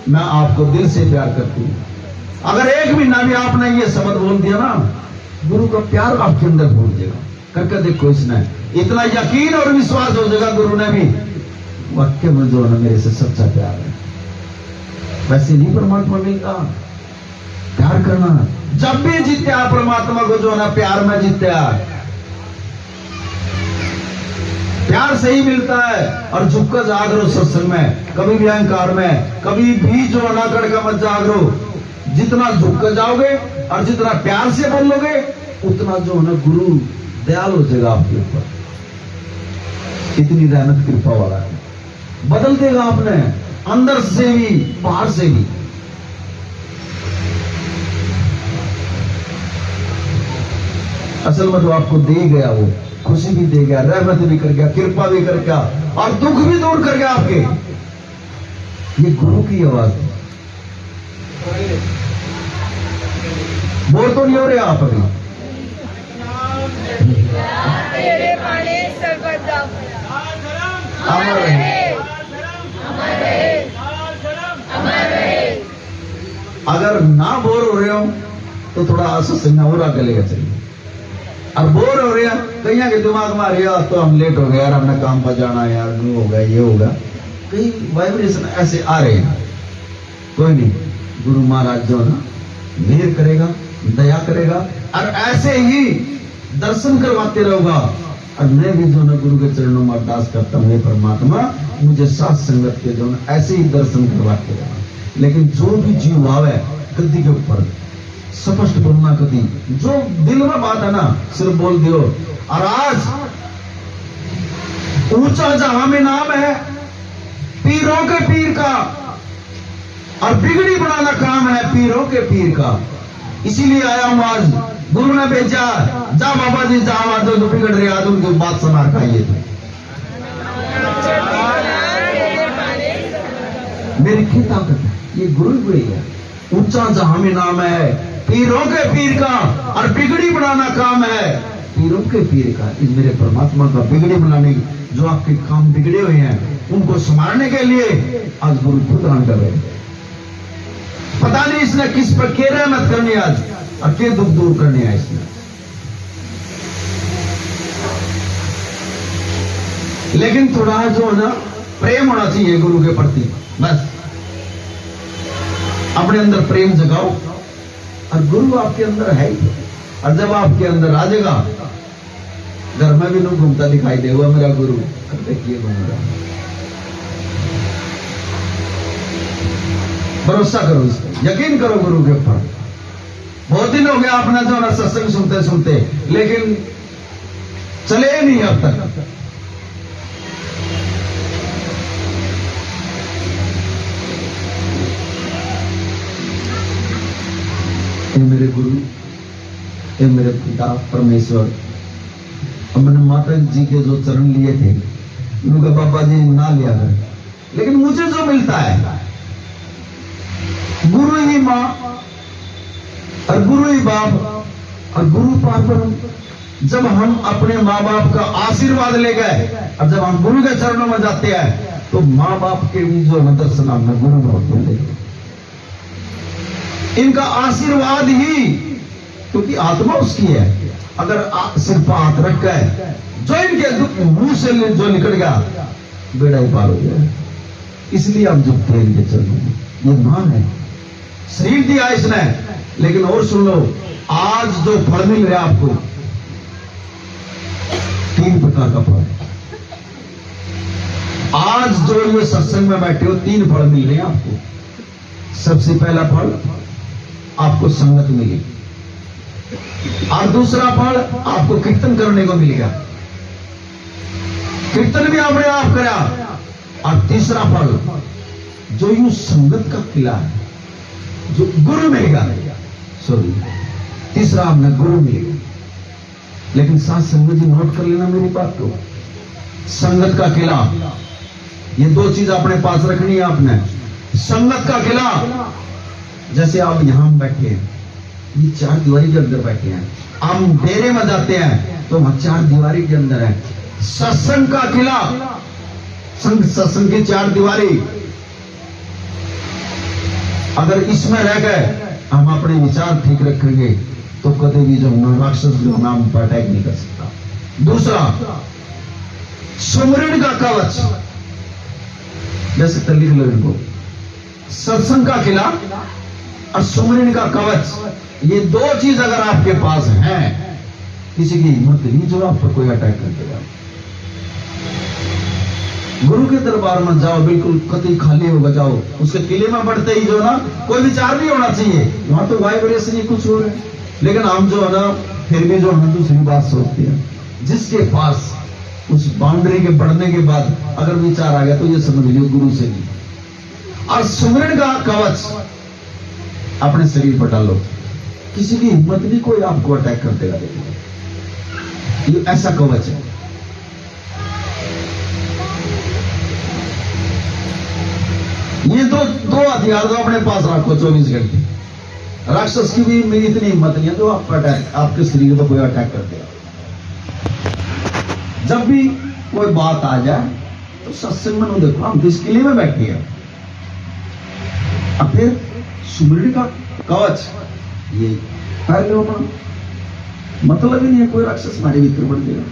मैं आपको दिल से प्यार करती हूं। अगर एक महीना भी आपने ये शब्द बोल दिया ना, गुरु का प्यार आपके अंदर भूल जाएगा। करके देखो, इसने इतना यकीन और विश्वास हो जाएगा गुरु ने भी, वाक्य में जो है मेरे से सच्चा प्यार है। वैसे नहीं परमात्मा मिलता। प्यार करना, जब भी जीत्या परमात्मा को जो है ना प्यार में जीत्या, प्यार से ही मिलता है। और झुक कर जागरो सत्संग में, कभी भी अहंकार में, कभी भी जो ना कड़का मत जागरो। जितना झुक कर जाओगे और जितना प्यार से बोलोगे उतना जो है ना गुरु दयाल हो जाएगा आपके ऊपर। इतनी रहमत कृपा वाला है, बदल देगा आपने अंदर से भी बाहर से भी। असल में तो आपको दे गया, वो खुशी भी दे गया, रहमत भी कर गया, कृपा भी कर गया और दुख भी दूर कर गया आपके। ये गुरु की आवाज है। बोल तो नहीं हो रहे आप अभी? अमर रहे, अगर ना बोर हो रहे हो तो थोड़ा सत्संग और आगे लेकर चलिए। और बोर हो रहे हैं, कहीं के दिमाग में आ रहा तो हम लेट हो गए यार, हमने काम पर जाना है यार, नहीं होगा, ये होगा, कई वाइब्रेशन ऐसे आ रहे हैं। कोई नहीं, गुरु महाराज जो ना मेहर करेगा, दया करेगा और ऐसे ही दर्शन करवाते रहोगा। और मैं भी जो ना गुरु के चरणों में अरदास करता हूँ, परमात्मा मुझे साथ संगत के जो ना ऐसे ही दर्शन करवाते रहो। लेकिन जो भी जीव आवे गद्दी के ऊपर स्पष्ट बोलना, कभी जो दिल में बात है ना सिर्फ बोल दियो। और आज ऊंचा जहां में नाम है पीरों के पीर का, और बिगड़ी बनाना काम है पीरों के पीर का। इसीलिए आया हूं आज, गुरु ने भेजा, जा बाबा जी जा, आज जो बिगड़ रहे आज उनकी बात सुना खाइए। मेरी की ताकत है, ये गुरु ही है। ऊंचा जहां में नाम है पीरों के पीर का, और बिगड़ी बनाना काम है पीरों के पीर का। इस मेरे परमात्मा का बिगड़ी बनाने, जो आपके काम बिगड़े हुए हैं उनको संभालने के लिए आज गुरु खुद आन कर रहे हैं। पता नहीं इसने किस पर के रहमत करनी आज और के दुख दूर करने है इसने। लेकिन थोड़ा जो है ना प्रेम होना चाहिए गुरु के प्रति। बस अपने अंदर प्रेम जगाओ और गुरु आपके अंदर है ही। और जब आपके अंदर आ जाएगा, घर में भी लोग घूमता दिखाई देगा मेरा गुरु, देखिए घूम रहा। भरोसा करो इस पर, यकीन करो गुरु के ऊपर। बहुत दिन हो गया अपना जो ना सत्संग सुनते सुनते, लेकिन चले नहीं अब तक। ये मेरे गुरु, ये मेरे पिता परमेश्वर, और मैंने माता जी के जो चरण लिए थे, उनका बाबा जी ना लिया कर, लेकिन मुझे जो मिलता है गुरु ही माँ और गुरु ही बाप और गुरु पापन। जब हम अपने माँ बाप का आशीर्वाद ले गए और जब हम गुरु के चरणों में जाते हैं तो माँ बाप के भी जो दर्शन हमने गुरु बहुत मिले। इनका आशीर्वाद ही, क्योंकि आत्मा उसकी है। अगर सिर पर हाथ रख गए, जो इनके मुंह से जो निकल गया बेड़ा ही पार हो गया। इसलिए हम झुकते हैं इनके चरणों में। ये मां है, शरीर दिया इसने। लेकिन और सुन लो, आज जो फल मिल रहा है आपको, 3 प्रकार का फल। आज जो ये सत्संग में बैठे हो, 3 फल मिल रहे हैं आपको। सबसे पहला फल आपको संगत मिली, और दूसरा फल आपको कीर्तन करने को मिल गया, कीर्तन भी आपने आप करा। और तीसरा फल जो यूं संगत का किला है, जो गुरु मिलेगा, सॉरी तीसरा आपने गुरु मिलेगा। लेकिन साथ संगत जी नोट कर लेना मेरी बात को, संगत का किला, ये 2 चीज अपने पास रखनी है आपने। संगत का किला, जैसे आप यहां बैठे हैं, ये 4 दीवारी के अंदर बैठे हैं। हम डेरे में जाते हैं तो हम 4 दीवारी के अंदर है। सत्संग का किला, सत्संग की 4 दीवारी, अगर इसमें रह गए हम अपने विचार ठीक रखेंगे तो कभी भी जो राक्षस जो नाम पर अटैक नहीं कर सकता। दूसरा सुमरण का कवच, जैसे लिख लो इनको, सत्संग का किला और सुमरन का कवच, ये दो चीज अगर आपके पास है, किसी की हिम्मत नहीं जो आप पर कोई अटैक कर देगा। गुरु के दरबार में जाओ, बिल्कुल कतई खाली होगा, जाओ उसके किले में बढ़ते ही जो ना कोई विचार नहीं होना चाहिए, वहां तो वाइब्रेशन नहीं कुछ हो रहा है। लेकिन हम जो है ना फिर भी जो है दूसरी बात सोचते हैं। जिसके पास उस बाउंड्री के बढ़ने के बाद अगर विचार आ गया तो ये समझ लियो गुरु से नहीं। और सुमरन का कवच अपने शरीर पर डालो, किसी की हिम्मत नहीं कोई आपको अटैक कर देगा। देखिए ये ऐसा कवच है। ये दो हथियार तो अपने पास रखो 24 घंटे। राक्षस की भी मेरी इतनी हिम्मत नहीं है जो आपके शरीर पर कोई अटैक कर देगा। जब भी कोई बात आ जाए तो सत्संग में देखो हम किस किले में बैठे हैं। अब फिर सुमरन का कवच ये पहले होना मतलब ही नहीं है कोई राक्षस हमारे भीतर बढ़ जाएगा।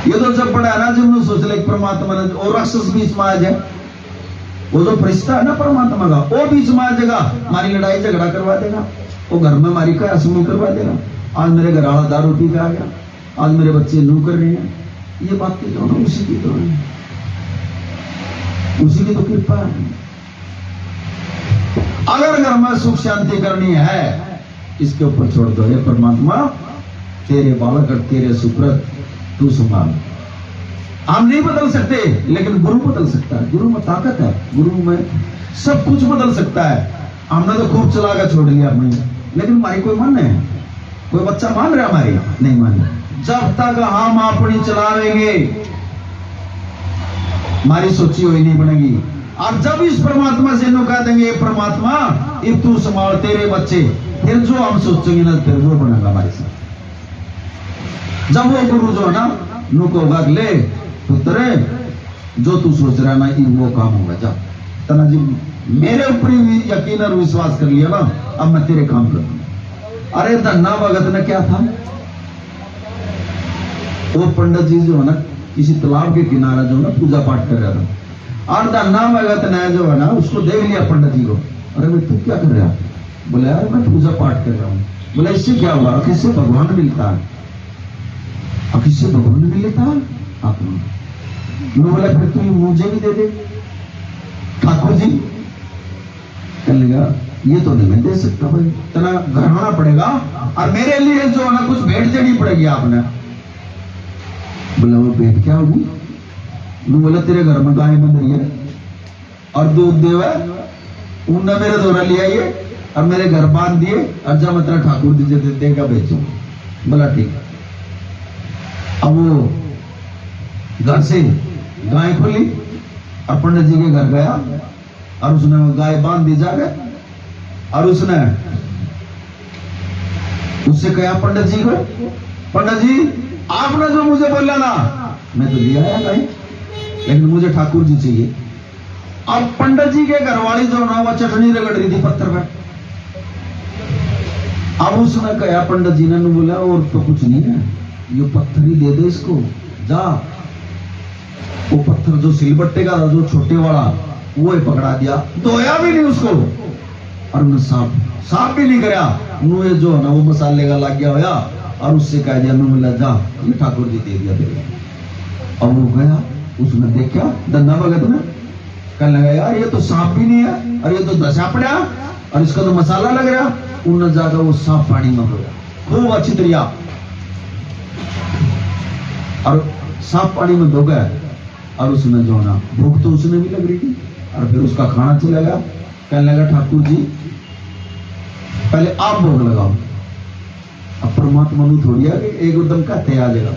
ये तो जब बड़ा ना जब सोच ले परमात्मा ने और राक्षस बीच में आ जाए, वो जो फरिश्ता है ना परमात्मा का वो बीच में आ जाएगा, हमारी लड़ाई झगड़ा करवा देगा, वो घर में हमारी क्या असुमी करवा देगा। आज मेरे घर वाला दारू पी के आ गया, आज मेरे बच्चे लू कर रहे हैं, ये बात तो जो ना उसी की तो है, उसी की तो कृपा है। अगर घर में सुख शांति करनी है इसके ऊपर छोड़ दो। ये परमात्मा तेरे बालक और तेरे सुप्रत तू संभाल। हम नहीं बदल सकते लेकिन गुरु बदल सकता है। गुरु में ताकत है, गुरु में सब कुछ बदल सकता है। हमने तो खूब चला कर छोड़ लिया अपनी, लेकिन हमारी कोई मन है, कोई बच्चा मान रहा हमारी नहीं मान रहा। जब तक हम अपनी चलावेंगे हमारी सोची हुई नहीं बनेगी। और जब इस परमात्मा से नो कह देंगे परमात्मा अब तू संभाल तेरे बच्चे, फिर जो हम सोचेंगे ना फिर वो बनेगा हमारे साथ। जब वो गुरु जो है ना नु को होगा ले पुत्र जो तू सोच रहा ना वो काम होगा। जा तना जी मेरे ऊपर यकीन और विश्वास कर लिया ना, अब मैं तेरे काम कर दूंगा। अरे धन्ना भगत ने क्या था, वो पंडित जी जो है ना किसी तालाब के किनारे जो है ना पूजा पाठ कर रहा था, और धन्ना भगत ने जो है ना उसको देख लिया पंडित जी को। अरे भाई तू क्या कर रहा है? बोले यार मैं पूजा पाठ कर रहा हूँ। बोले इससे क्या हुआ? किससे भगवान मिलता है, किससे भगवान मिलता है आपने? बोला फिर तू मुझे भी दे दे। ठाकुर जी कहने लगा ये तो नहीं मैं दे सकता भाई, इतना घरना पड़ेगा और मेरे लिए जो है ना कुछ भेंट देनी पड़ेगी आपने। बोला वो भेंट क्या होगी? बोला तेरे घर में गाय बंध रही है और दूध देवा, उनने मेरे द्वारा ले आइए और मेरे घर बांध दिए और जब मैं तेरा ठाकुर जी देगा बेचू। बोला ठीक है। अब वो घर से गाय खोली और पंडित जी के घर गया और उसने गाय बांध दी जाके, और उसने उससे कहा पंडित जी को, पंडित जी आपने जो मुझे बोला ना मैं तो लिया आया गाय, लेकिन मुझे ठाकुर जी चाहिए। अब पंडित जी के घरवाली जो ना वो चटनी रगड़ रही थी पत्थर पे। अब उसने कहा पंडित जी ने बोला और तो कुछ नहीं है, ये पत्थर ही दे दे इसको, जा। वो पत्थर जो सिलबट्टे का था जो छोटे वाला वो ही पकड़ा दिया, धोया भी नहीं उसको और उन्हें साफ भी नहीं कराया। उन्होंने जो है ना वो मसाले का लग गया होया और उससे कह दिया बोला जा ये ठाकुर जी दे दिया तेरे। और वो गया, उसने देखा धन्ना भगत ने, कहने लगा यार ये तो सांप भी नहीं है और ये तो दशा पड़ा और इसका तो मसाला लग रहा। उन्हें जाकर वो साफ पानी में धोया खूब अच्छी तरिया और साफ पानी में धो गया। और उसने जो ना भूख तो उसने भी लग रही थी और फिर उसका खाना चला गया। कहने लगा ठाकुर जी पहले आप भोग लगाओ। अब परमात्मा ने थोड़ी आ एक एकदम कहते आ जाएगा।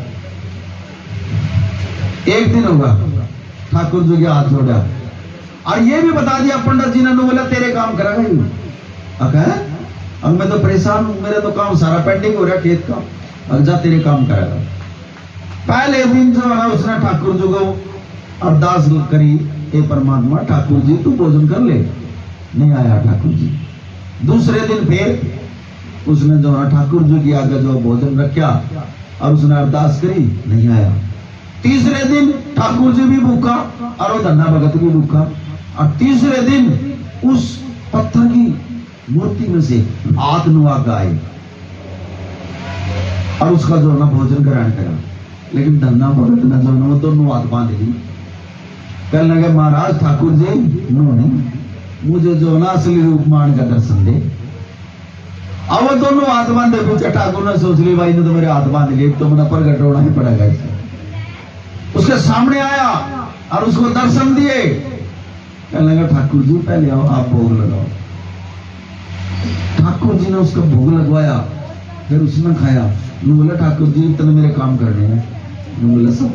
एक दिन होगा ठाकुर जी के हाथ जोड़ा और ये भी बता दिया पंडित जी ने बोला तेरे काम कराएगा। अब मैं तो परेशान हूं, मेरा तो काम सारा पेंडिंग हो रहा खेत का, अब जा तेरे काम कराएगा। पहले दिन जो है ना उसने ठाकुर जी को अरदास करी, हे परमात्मा ठाकुर जी तू भोजन कर ले, नहीं आया ठाकुर जी। दूसरे दिन फिर उसने जो है ठाकुर जी की आगे जो भोजन रखा और उसने अरदास करी, नहीं आया। तीसरे दिन ठाकुर जी भी भूखा और वो धन्ना भगत भी भूखा और तीसरे दिन उस पत्थर की मूर्ति में से हाथ नुआ गाय और उसका जो है ना भोजन ग्रहण करा। लेकिन धन्ना भगत ने जो है वो दोनों हाथ बांध ली। कहने लगे महाराज ठाकुर जी नो नहीं, मुझे जो ना असली रूप मान का दर्शन दे। अब वो दोनों हाथ बांधे पूछे। ठाकुर ने सोच ली भाई ने तो मेरे हाथ बांध लिए, तो मैंने प्रगट होना ही पड़ेगा इससे। उसके सामने आया और उसको दर्शन दिए। कहने लगा ठाकुर जी पहले आओ, आप भोग लगाओ। ठाकुर जी ने उसका भोग लगवाया, फिर उसने खाया। बोला ठाकुर जी इतने मेरे काम करने हैं। बोला सब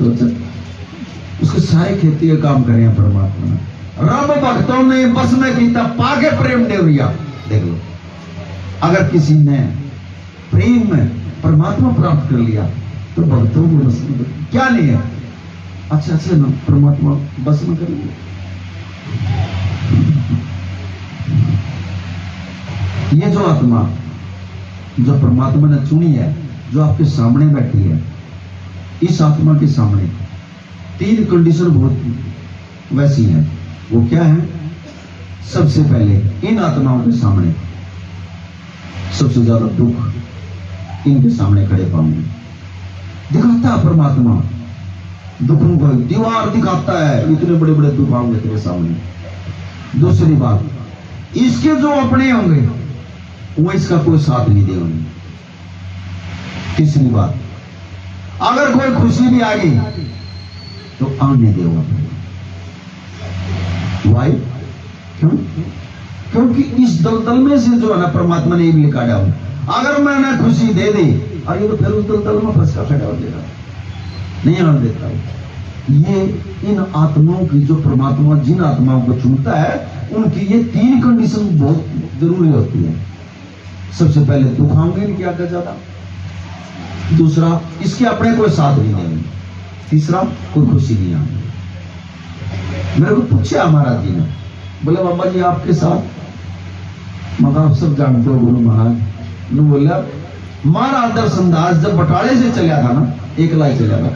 उसके सारे खेती के काम करे हैं परमात्मा ने। रब भक्तों ने बस में कीता पाके प्रेम देवरिया। देख लो, अगर किसी ने प्रेम में परमात्मा प्राप्त कर लिया तो भक्तों को बस में क्या नहीं है। अच्छा से ना परमात्मा बस में कर लिया। ये जो आत्मा जो परमात्मा ने चुनी है, जो आपके सामने बैठी है, इस आत्मा के सामने 3 कंडीशन बहुत वैसी है। वो क्या है? सबसे पहले इन आत्माओं के सामने सबसे ज्यादा दुख इनके सामने खड़े पाऊंगे। दिखाता है परमात्मा दुखों को, दीवार दिखाता है, इतने बड़े बड़े दुख आएंगे तेरे सामने। दूसरी बात, इसके जो अपने होंगे वो इसका कोई साथ नहीं देंगे। तीसरी बात, अगर कोई खुशी भी आ गई तो आने देगा। वाई क्यों? क्योंकि इस दलदल में से जो है ना परमात्मा ने भी निकाला हो। अगर मैंने खुशी दे दी और ये तो फिर उस दलदल में फंस का खड़ा हो जाएगा, नहीं आने देता है। ये इन आत्माओं की जो परमात्मा जिन आत्माओं को चुनता है उनकी ये 3 कंडीशन बहुत जरूरी होती है। सबसे पहले दुख आएंगे इनकी आगे ज्यादा, दूसरा इसके अपने कोई साथ नहीं देंगे, तीसरा कोई खुशी नहीं आएगी। मेरे को पूछा महाराज जी ने, बोले बाबा जी आपके साथ, मगर आप सब जानते हो गुरु महाराज ने बोला महाराज दर्शनदास जब बटाले से चला था ना, एकला ही चला था,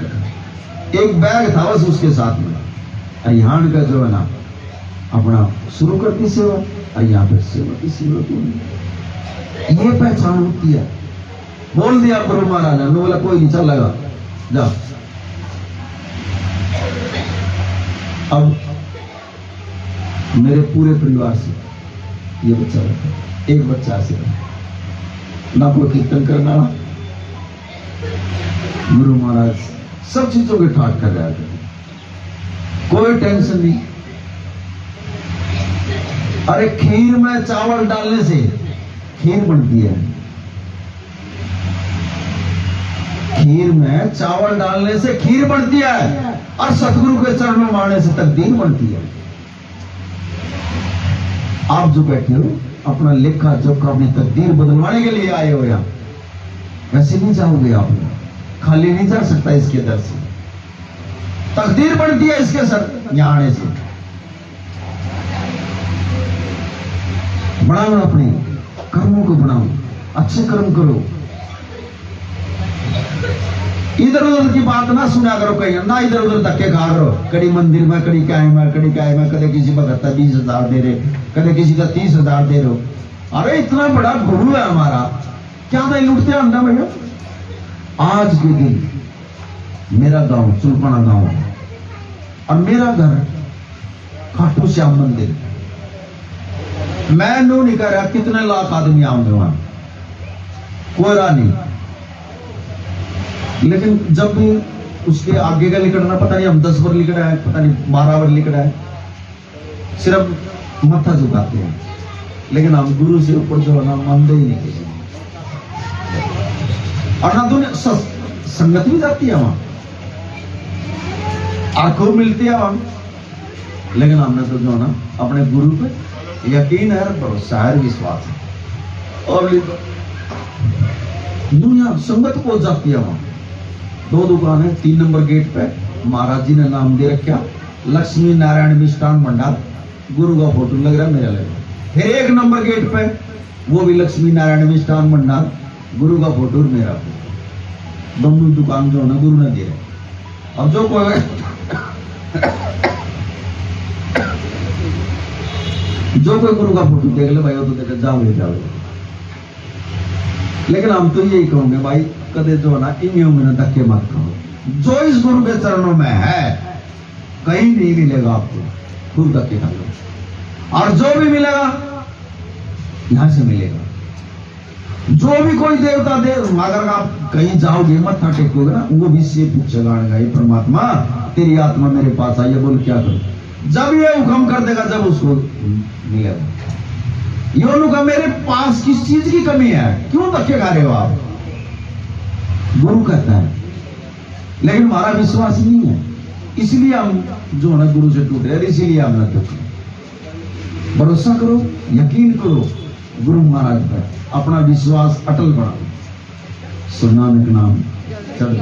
एक बैग था बस उसके साथ में। यहाँ का जो है ना अपना शुरू करती सेवा और यहाँ पे सेवा की सेवा ये पहचान होती है। बोल दिया गुरु महाराज ने, बोला कोई नहीं चल लगा जा। अब मेरे पूरे परिवार से ये बच्चा रहता, एक बच्चा से ना कोई कीर्तन करना, गुरु महाराज सब चीजों के ठाक कर रहा था, कोई टेंशन नहीं। अरे खीर में चावल डालने से खीर बनती है, खीर में चावल डालने से खीर बनती है, और सतगुरु के चरणों मारने से तकदीर बनती है। आप जो बैठे हो अपना लेखा जोखा अपनी तकदीर बदलवाने के लिए आए हो, या वैसे नहीं जाओगे आप, खाली नहीं जा सकता इसके दर से। तकदीर बनती है इसके सर यहां आने से। बढ़ाओ अपने कर्मों को, बढ़ाओ, अच्छे कर्म करो, इधर उधर की बात ना सुना करो, कहीं ना इधर उधर धक्के खा करो, कड़ी मंदिर में, कड़ी क्या है में, कड़ी क्या है में, कदे किसी को 20,000 दे रहे, कदे किसी का 30,000 दे रहे हो। अरे इतना बड़ा गुरु है हमारा, क्या था लूटते अंडा भैया। आज के दिन मेरा गांव चुलपना गांव है और मेरा घर खाटू श्याम मंदिर। मैं नो नहीं कर रहा कितने लाख आदमी आऊंगे वहां, कोई राह नहीं। लेकिन जब भी उसके आगे का लिखना, पता नहीं हम 10 बार लिख रहा है, पता नहीं 12 बार लिख रहा है, सिर्फ मत्था झुकाते हैं, लेकिन हम गुरु से ऊपर जो है ना मानते ही नहीं किसी। और ना तो संगत भी जाती है वहां, आंखों मिलती है वहां, लेकिन हमने तो जो है ना अपने गुरु पे यकीन है, भरोसा है, विश्वास है। और दुनिया संगत पहुंच जाती है वहां। 2 दुकान है, 3 नंबर गेट पे महाराज जी ने नाम दे रखा लक्ष्मी नारायण मिष्ठान भंडार, गुरु का फोटो लग रहा है, मेरा लग रहा है। फिर 1 नंबर गेट पे वो भी लक्ष्मी नारायण मिष्ठान भंडार, गुरु का फोटो और मेरा फोटो, दोनों दुकान जो है ना गुरु ने दे रहे। अब जो कोई जो कोई गुरु का फोटो देख ले भाई वो तो देखे जाओ ले जाओ। लेकिन हम तो यही कहोगे भाई कदे जो ना इन उम्र धक्के मत खाओ। जो इस गुरु के चरणों में है कहीं नहीं मिलेगा आपको, खुद धक्के खा लो। और जो भी मिलेगा यहां से मिलेगा। जो भी कोई देवता दे अगर आप कहीं जाओगे मत्था टेकोगे ना वो भी से पूछेगा ये परमात्मा तेरी आत्मा मेरे पास आई है बोल क्या करूं। जब ये हुक्म कर देगा जब उसको मिलेगा। योनु का मेरे पास किस चीज की कमी है, क्यों धक्के खा रहे हो आप? गुरु कहता है लेकिन हमारा विश्वास नहीं है, इसलिए हम जो है गुरु से टूटे और इसीलिए हम न दुख। भरोसा करो, यकीन करो गुरु महाराज पर, अपना विश्वास अटल बनाओ। सो नानक नाम चढ़